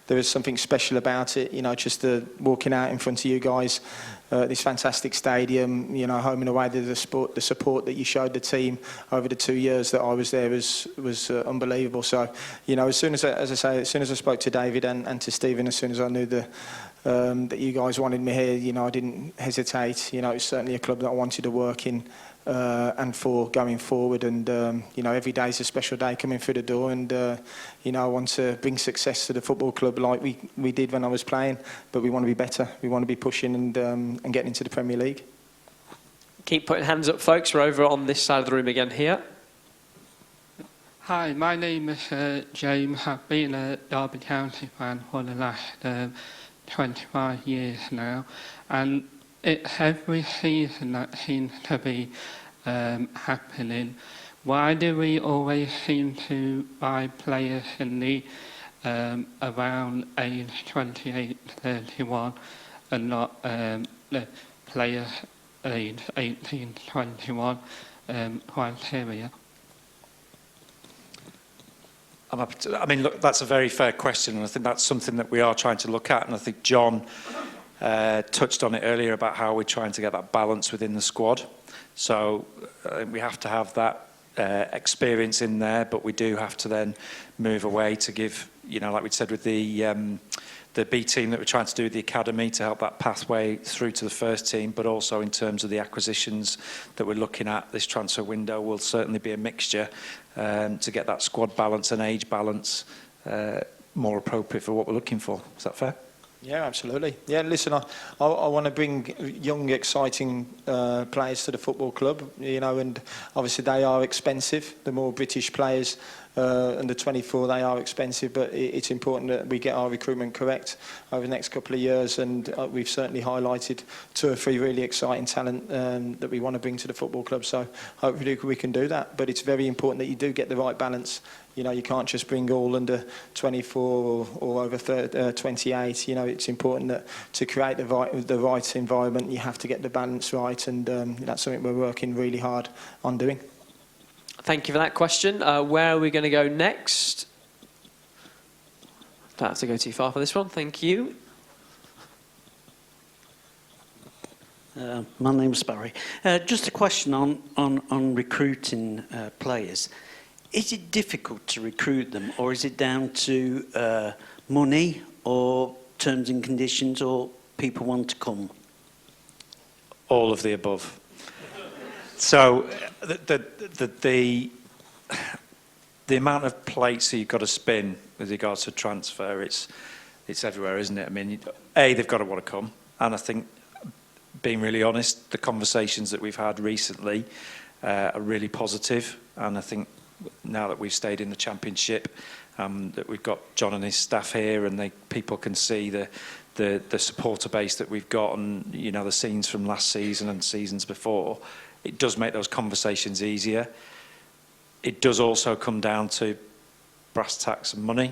there was something special about it. You know, just walking out in front of you guys, this fantastic stadium, you know, home and away, the support that you showed the team over the 2 years that I was there was unbelievable. So, you know, as soon as I spoke to David and to Stephen, as soon as I knew that you guys wanted me here, you know, I didn't hesitate. You know, it's certainly a club that I wanted to work in and for going forward. And, you know, every day is a special day coming through the door. And, you know, I want to bring success to the football club like we did when I was playing. But we want to be better. We want to be pushing and getting into the Premier League. Keep putting hands up, folks. We're over on this side of the room again here. Hi, my name is James. I've been a Derby County fan for the last 25 years now, and every season that seems to be happening. Why do we always seem to buy players in the around age 28, 31 and not the players age 18, 21 criteria? I mean, look, that's a very fair question, and I think that's something that we are trying to look at. And I think John touched on it earlier about how we're trying to get that balance within the squad. So we have to have that experience in there, but we do have to then move away to give, you know, like we said with the B team that we're trying to do with the academy to help that pathway through to the first team, but also in terms of the acquisitions that we're looking at this transfer window will certainly be a mixture to get that squad balance and age balance more appropriate for what we're looking for. Is that fair? Yeah, absolutely. Yeah, listen, I want to bring young, exciting players to the football club, you know, and obviously they are expensive. The more British players under 24, they are expensive, but it's important that we get our recruitment correct over the next couple of years, and we've certainly highlighted 2 or 3 really exciting talent that we want to bring to the football club, so hopefully we can do that. But it's very important that you do get the right balance. You know, you can't just bring all under 24 or over 28. You know, it's important that to create the right environment, you have to get the balance right, and that's something we're working really hard on doing. Thank you for that question. Where are we going to go next? Don't have to go too far for this one. Thank you. My name's Barry. Just a question on recruiting players. Is it difficult to recruit them, or is it down to money or terms and conditions, or people want to come? All of the above. So the amount of plates that you've got to spin with regards to transfer, it's everywhere, isn't it? I mean, they've got to want to come, and I think, being really honest, the conversations that we've had recently are really positive, and I think now that we've stayed in the Championship, that we've got John and his staff here, and people can see the supporter base that we've got, and you know the scenes from last season and seasons before. It does make those conversations easier. It does also come down to brass tacks and money,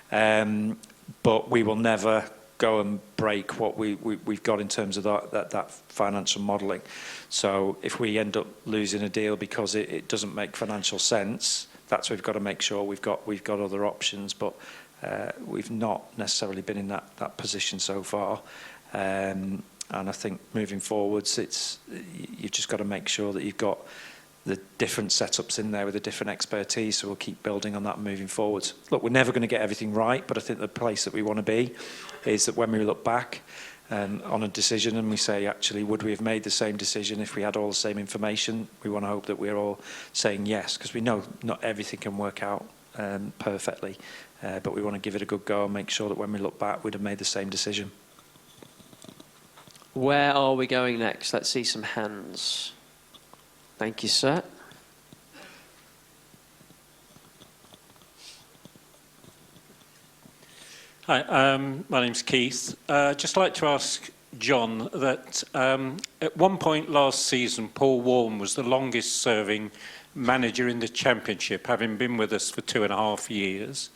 but we will never go and break what we've got in terms of that financial modelling. So if we end up losing a deal because it doesn't make financial sense, that's where we've got to make sure we've got other options. But we've not necessarily been in that position so far. And I think moving forwards, you've just got to make sure that you've got the different setups in there with the different expertise, so we'll keep building on that moving forwards. Look, we're never going to get everything right, but I think the place that we want to be is that when we look back on a decision and we say, actually, would we have made the same decision if we had all the same information? We want to hope that we're all saying yes, because we know not everything can work out perfectly, but we want to give it a good go and make sure that when we look back, we'd have made the same decision. Where are we going next? Let's see some hands. Thank you, sir. Hi, my name's Keith. Just like to ask John that at one point last season, Paul Warren was the longest serving manager in the Championship, having been with us for 2.5 years.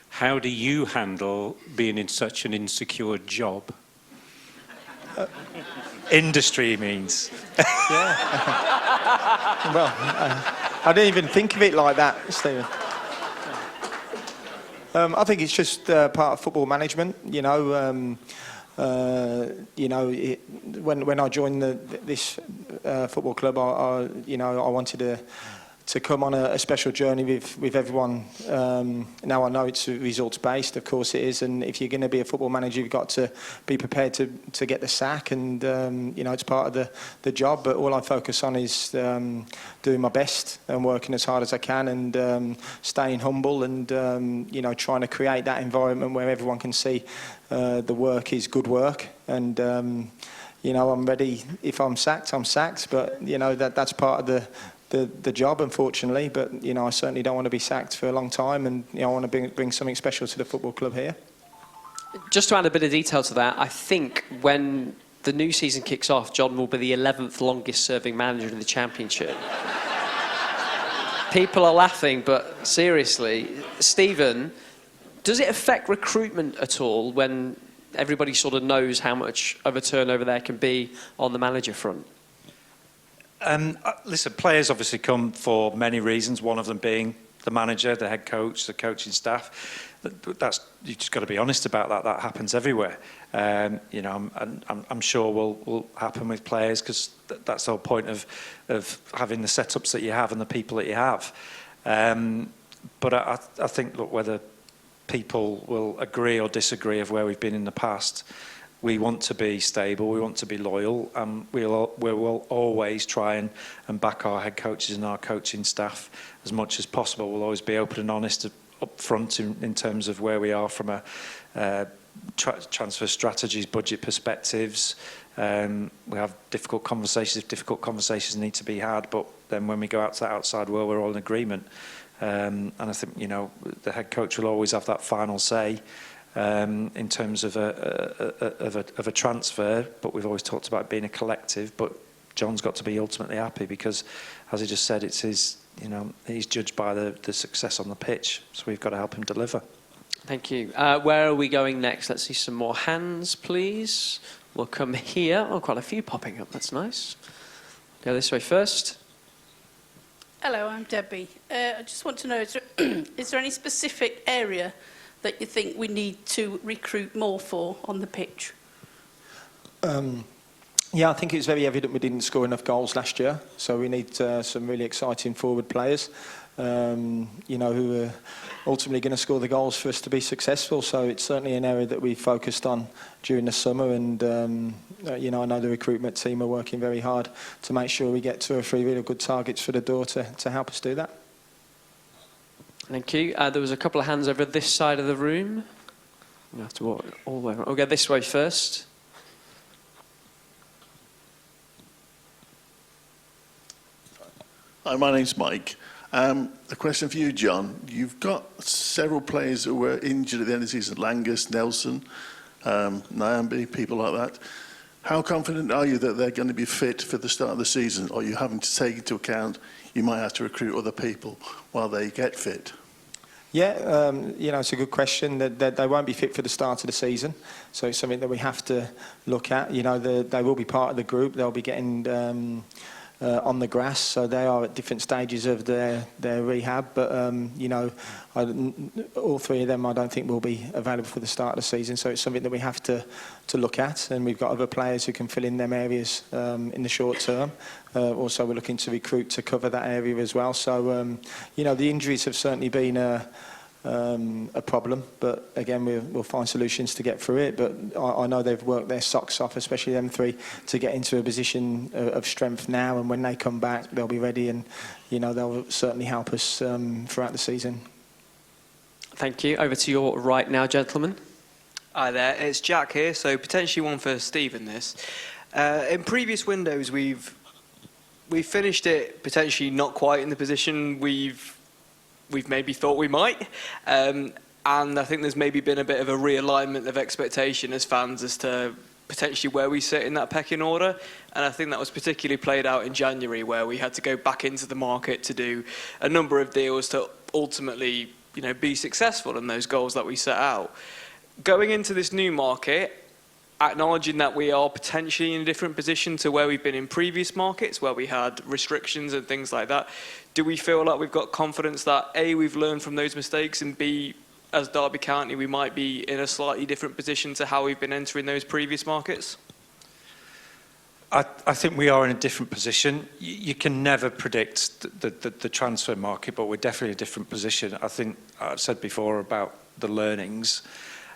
How do you handle being in such an insecure job? Industry means. Yeah. Well, I didn't even think of it like that, Stephen. I think it's just part of football management. You know, when I joined this football club, I wanted to come on a special journey with everyone. Now I know it's results based, of course it is, and if you're going to be a football manager, you've got to be prepared to get the sack, and it's part of the job. But all I focus on is doing my best and working as hard as I can, and staying humble, and trying to create that environment where everyone can see the work is good work, and I'm ready. If I'm sacked, I'm sacked, but that's part of the job, unfortunately. But I certainly don't want to be sacked for a long time, and I want to bring something special to the football club here. Just to add a bit of detail to that, I think when the new season kicks off, John will be the 11th longest serving manager in the Championship. People are laughing, but seriously, Stephen, does it affect recruitment at all when everybody sort of knows how much of a turnover there can be on the manager front? Listen, players obviously come for many reasons, one of them being the manager, the head coach, the coaching staff. you've just got to be honest about that. That happens everywhere. You know, I'm sure will happen with players, because that's the whole point of having the setups that you have and the people that you have. But I think, look, whether people will agree or disagree of where we've been in the past, we want to be stable, we want to be loyal, and we will always try and back our head coaches and our coaching staff as much as possible. We'll always be open and honest up front in terms of where we are from a transfer strategies, budget perspectives. We have difficult conversations if difficult conversations need to be had, but then when we go out to the outside world, we're all in agreement. And I think, you know, the head coach will always have that final say in terms of a transfer, but we've always talked about being a collective. But John's got to be ultimately happy, because, as he just said, it's his, you know, he's judged by the success on the pitch, so we've got to help him deliver. Thank you. Where are we going next? Let's see some more hands, please. We'll come here. Oh, quite a few popping up. That's nice. Go this way first. Hello, I'm Debbie. I just want to know, is there any specific area that you think we need to recruit more for on the pitch? Yeah, I think it's very evident we didn't score enough goals last year, so we need some really exciting forward players, you know, who are ultimately going to score the goals for us to be successful. So it's certainly an area that we focused on during the summer, and you know, I know the recruitment team are working very hard to make sure we get 2 or 3 really good targets for the door to help us do that. Thank you. There was a couple of hands over this side of the room. You have to walk all the way around. We'll go this way first. Hi, my name's Mike. A question for you, John. You've got several players who were injured at the end of the season: Langus, Nelson, Nyambi, people like that. How confident are you that they're going to be fit for the start of the season, or are you having to take into account you might have to recruit other people while they get fit? Yeah, you know, it's a good question. That they won't be fit for the start of the season, so it's something that we have to look at. You know, they will be part of the group. They'll be getting on the grass, so they are at different stages of their rehab. But you know, all 3 of them I don't think will be available for the start of the season. So it's something that we have to look at, and we've got other players who can fill in them areas in the short term. Also, we're looking to recruit to cover that area as well. So you know, the injuries have certainly been a problem, but again, we'll find solutions to get through it. But I know they've worked their socks off, especially them 3, to get into a position of strength now, and when they come back, they'll be ready, and you know, they'll certainly help us throughout the season. Thank you. Over to your right now, gentlemen. Hi there, it's Jack here, so potentially one for Stephen this. In previous windows, we've finished it potentially not quite in the position we've maybe thought we might, and I think there's maybe been a bit of a realignment of expectation as fans as to potentially where we sit in that pecking order, and I think that was particularly played out in January, where we had to go back into the market to do a number of deals to ultimately, you know, be successful in those goals that we set out. Going into this new market, acknowledging that we are potentially in a different position to where we've been in previous markets, where we had restrictions and things like that, do we feel like we've got confidence that A, we've learned from those mistakes, and B, as Derby County, we might be in a slightly different position to how we've been entering those previous markets? I think we are in a different position. You can never predict the transfer market, but we're definitely in a different position. I think I've said before about the learnings.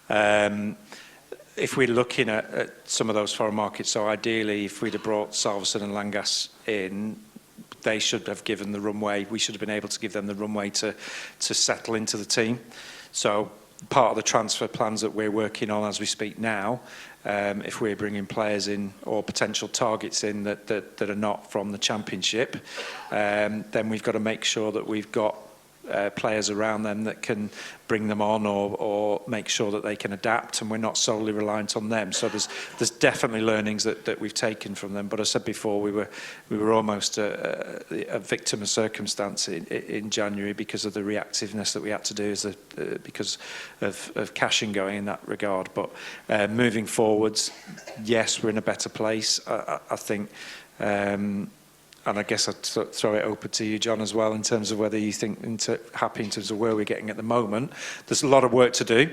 If we're looking at some of those foreign markets, so ideally if we'd have brought Salverson and Langas in, they should have given the runway. We should have been able to give them the runway to settle into the team. So part of the transfer plans that we're working on as we speak now, if we're bringing players in or potential targets in that are not from the Championship, then we've got to make sure that we've got players around them that can bring them on or make sure that they can adapt, and we're not solely reliant on them. So there's definitely learnings that we've taken from them. But as I said before, we were almost a victim of circumstance in January because of the reactiveness that we had to do because of cashing going in that regard. But moving forwards, yes, we're in a better place. I think and I guess I'd throw it open to you, John, as well, in terms of whether you think happy in terms of where we're getting at the moment. There's a lot of work to do,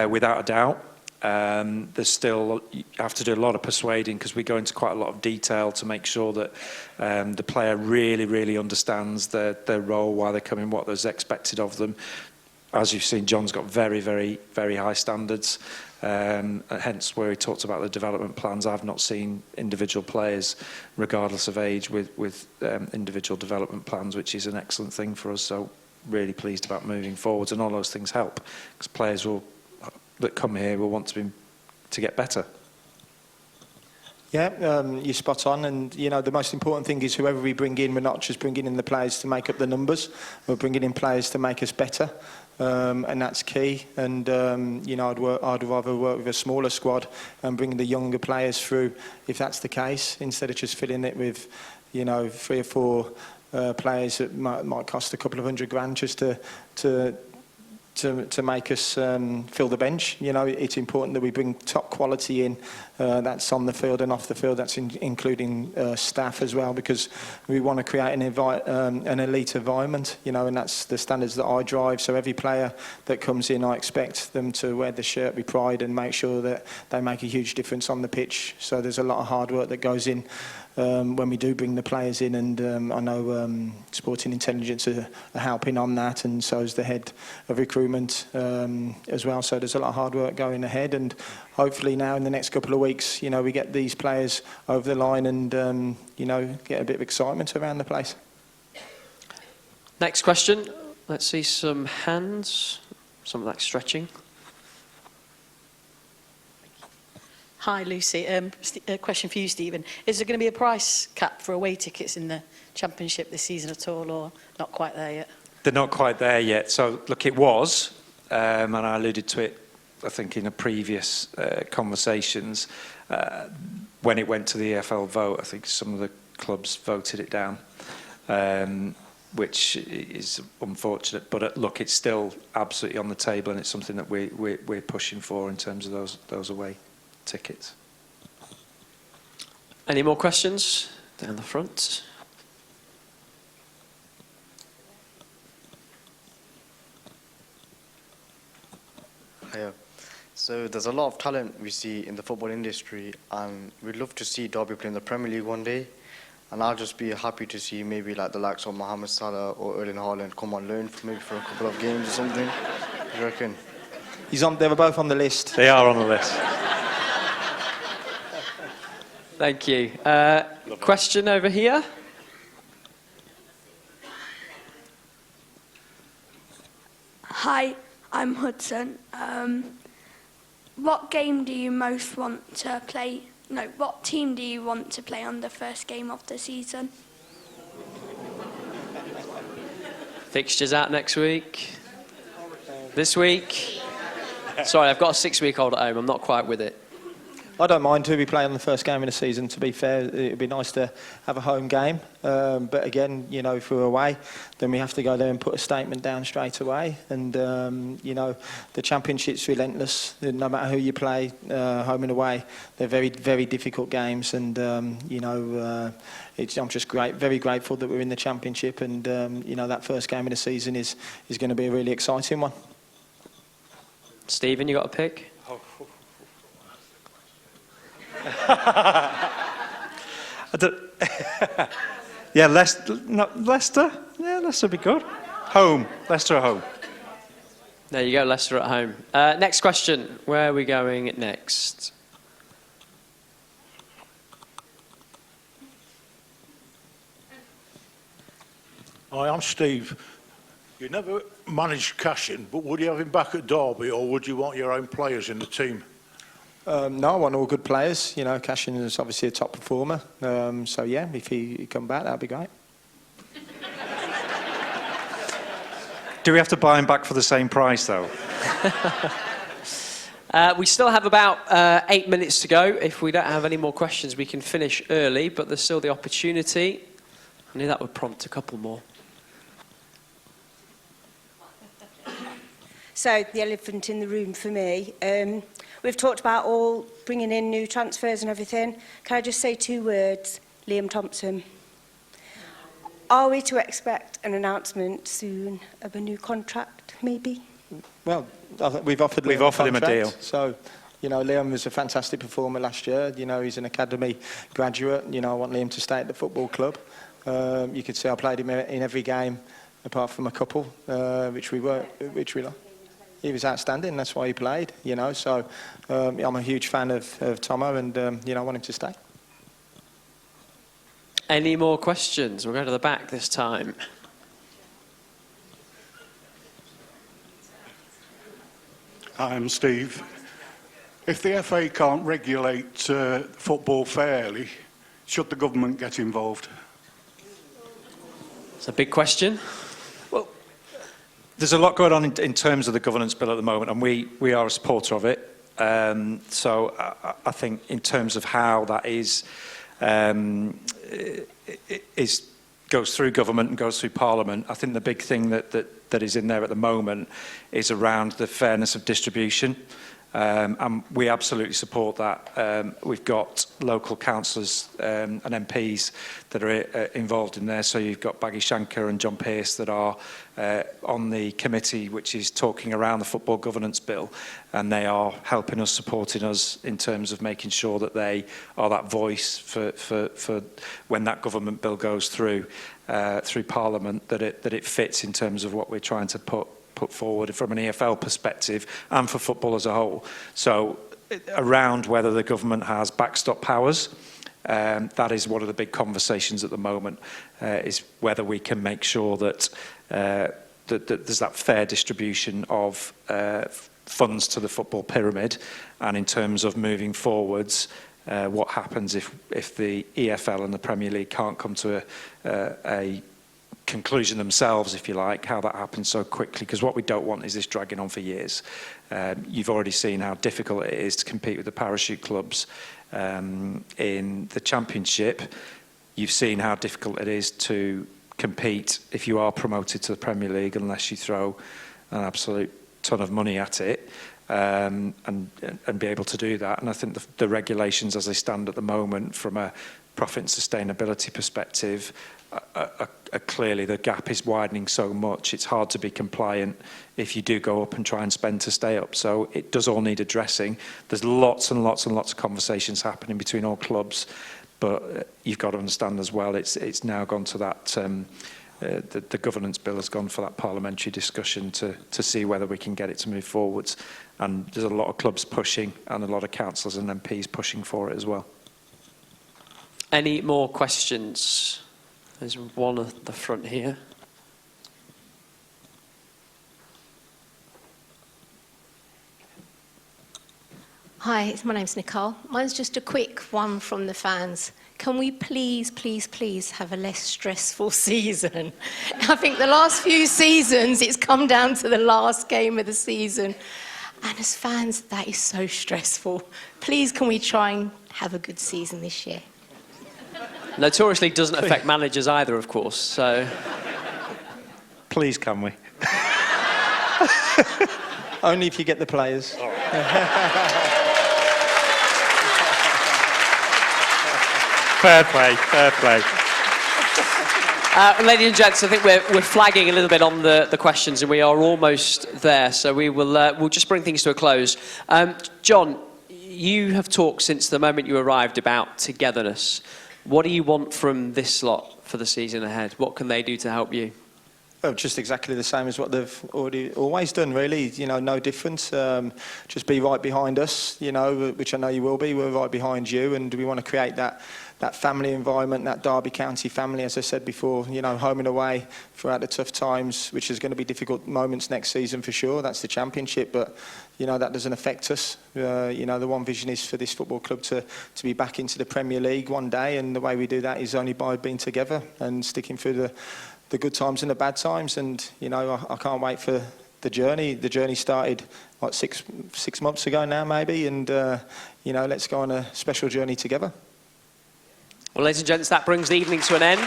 without a doubt. There's still, you have to do a lot of persuading because we go into quite a lot of detail to make sure that the player really understands their role, why they're coming, what is expected of them. As you've seen, John's got very high standards, hence where he talked about the development plans. I've not seen individual players, regardless of age, with individual development plans, which is an excellent thing for us. So really pleased about moving forwards, and all those things help because players that come here will want to get better. Yeah, you're spot on, and you know the most important thing is whoever we bring in, we're not just bringing in the players to make up the numbers, we're bringing in players to make us better, and that's key. And you know, I'd rather work with a smaller squad and bring the younger players through if that's the case, instead of just filling it with, you know, 3 or 4 players that might cost a couple of £100 just to make us fill the bench. You know, it's important that we bring top quality in, that's on the field and off the field, that's including staff as well, because we want to create an elite environment, you know, and that's the standards that I drive. So every player that comes in, I expect them to wear the shirt with pride and make sure that they make a huge difference on the pitch. So there's a lot of hard work that goes in when we do bring the players in, and I know Sporting Intelligence are helping on that, and so is the head of recruitment as well. So there's a lot of hard work going ahead, and hopefully now in the next couple of weeks, you know, we get these players over the line and you know, get a bit of excitement around the place. Next question. Let's see some hands. Some of that stretching. Hi, Lucy. A question for you, Stephen. Is there going to be a price cap for away tickets in the Championship this season at all, or not quite there yet? They're not quite there yet. So, look, it was, and I alluded to it, I think, in a previous conversations. When it went to the EFL vote, I think some of the clubs voted it down, which is unfortunate. But look, it's still absolutely on the table, and it's something that we're pushing for in terms of those away tickets. Any more questions? Down the front. Hiya. So there's a lot of talent we see in the football industry, and we'd love to see Derby play in the Premier League one day. And I'll just be happy to see maybe like the likes of Mohamed Salah or Erling Haaland come on loan for maybe for a couple of games or something. What do you reckon? They were both on the list. They are on the list. Thank you. Question over here. Hi, I'm Hudson. What game do you most want to play? No, what team do you want to play on the first game of the season? Fixtures out next week. This week. Sorry, I've got a 6-week-old at home. I'm not quite with it. I don't mind who we play on the first game of the season, to be fair. It'd be nice to have a home game. But again, you know, if we're away, then we have to go there and put a statement down straight away. And, you know, the Championship's relentless. No matter who you play, home and away, they're very, very difficult games. And, you know, I'm just very grateful that we're in the Championship. And, you know, that first game of the season is going to be a really exciting one. Stephen, you got a pick? Yeah, Leicester. Yeah, Leicester would be good. Home. Leicester at home. There you go, Leicester at home. Next question. Where are we going next? Hi, I'm Steve. You never managed Cashin, but would you have him back at Derby, or would you want your own players in the team? No, I want all good players. You know, Cashin is obviously a top performer. So yeah, if he come back, that'd be great. Do we have to buy him back for the same price, though? We still have about 8 minutes to go. If we don't have any more questions, we can finish early, but there's still the opportunity. I knew that would prompt a couple more. So, the elephant in the room for me. We've talked about all bringing in new transfers and everything. Can I just say 2 words? Liam Thompson. are we to expect an announcement soon of a new contract, maybe? Well, I think we've offered We've Liam offered him a contract, deal. So, you know, Liam was a fantastic performer last year. You know, he's an academy graduate. You know, I want Liam to stay at the football club. You could see I played him in every game, apart from a couple, which we lost. He was outstanding. That's why he played. You know, so I'm a huge fan of Tomo, and you know, I want him to stay. Any more questions? We'll go to the back this time. Hi, I'm Steve. If the FA can't regulate football fairly, should the government get involved? It's a big question. Well, there's a lot going on in terms of the governance bill at the moment, and we are a supporter of it. So I think in terms of how that goes through government and goes through Parliament, I think the big thing that is in there at the moment is around the fairness of distribution. And we absolutely support that. We've got local councillors and MPs that are involved in there. So you've got Baggy Shankar and John Pearce that are on the committee which is talking around the football governance bill, and they are helping us, supporting us in terms of making sure that they are that voice for when that government bill goes through Parliament, that it fits in terms of what we're trying to put forward from an EFL perspective and for football as a whole. So around whether the government has backstop powers, that is one of the big conversations at the moment, is whether we can make sure that there's that fair distribution of funds to the football pyramid, and in terms of moving forwards, what happens if the EFL and the Premier League can't come to a conclusion themselves, if you like, how that happens so quickly, because what we don't want is this dragging on for years. You've already seen how difficult it is to compete with the parachute clubs in the Championship. You've seen how difficult it is to compete if you are promoted to the Premier League unless you throw an absolute ton of money at it, and be able to do that. And I think the regulations as they stand at the moment from a profit and sustainability perspective are clearly, the gap is widening so much, it's hard to be compliant if you do go up and try and spend to stay up. So it does all need addressing. There's lots and lots and lots of conversations happening between all clubs, but you've got to understand as well, it's now gone to that, the governance bill has gone for that parliamentary discussion to see whether we can get it to move forwards. And there's a lot of clubs pushing and a lot of councillors and MPs pushing for it as well. Any more questions? There's one at the front here. Hi, my name's Nicole. Mine's just a quick one from the fans. Can we please, please, please have a less stressful season? I think the last few seasons, it's come down to the last game of the season. And as fans, that is so stressful. Please, can we try and have a good season this year? Notoriously doesn't affect managers either, of course, so... Please, can we? Only if you get the players. Fair play, fair play. Ladies and gents, I think we're flagging a little bit on the questions, and we are almost there, so we'll just bring things to a close. John, you have talked since the moment you arrived about togetherness. What do you want from this lot for the season ahead? What can they do to help you? Well, just exactly the same as what they've always done, really. You know, no difference. Just be right behind us, you know, which I know you will be. We're right behind you, and we want to create that family environment, that Derby County family, as I said before, you know, home and away throughout the tough times, which is going to be difficult moments next season for sure. That's the Championship, but, you know, that doesn't affect us. You know, the one vision is for this football club to be back into the Premier League one day, and the way we do that is only by being together and sticking through the good times and the bad times. And, you know, I can't wait for the journey. The journey started, like, six months ago now, maybe, and, you know, let's go on a special journey together. Well, ladies and gents, that brings the evening to an end.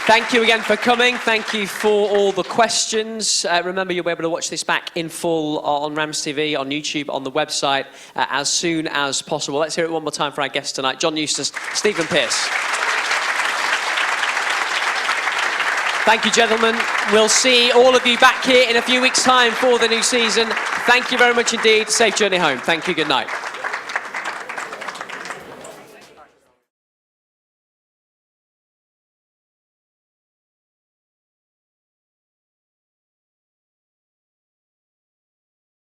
Thank you again for coming. Thank you for all the questions. Remember, you'll be able to watch this back in full on RamsTV, on YouTube, on the website as soon as possible. Let's hear it one more time for our guests tonight. John Eustace, Stephen Pearce. Thank you, gentlemen. We'll see all of you back here in a few weeks' time for the new season. Thank you very much indeed. Safe journey home. Thank you. Good night.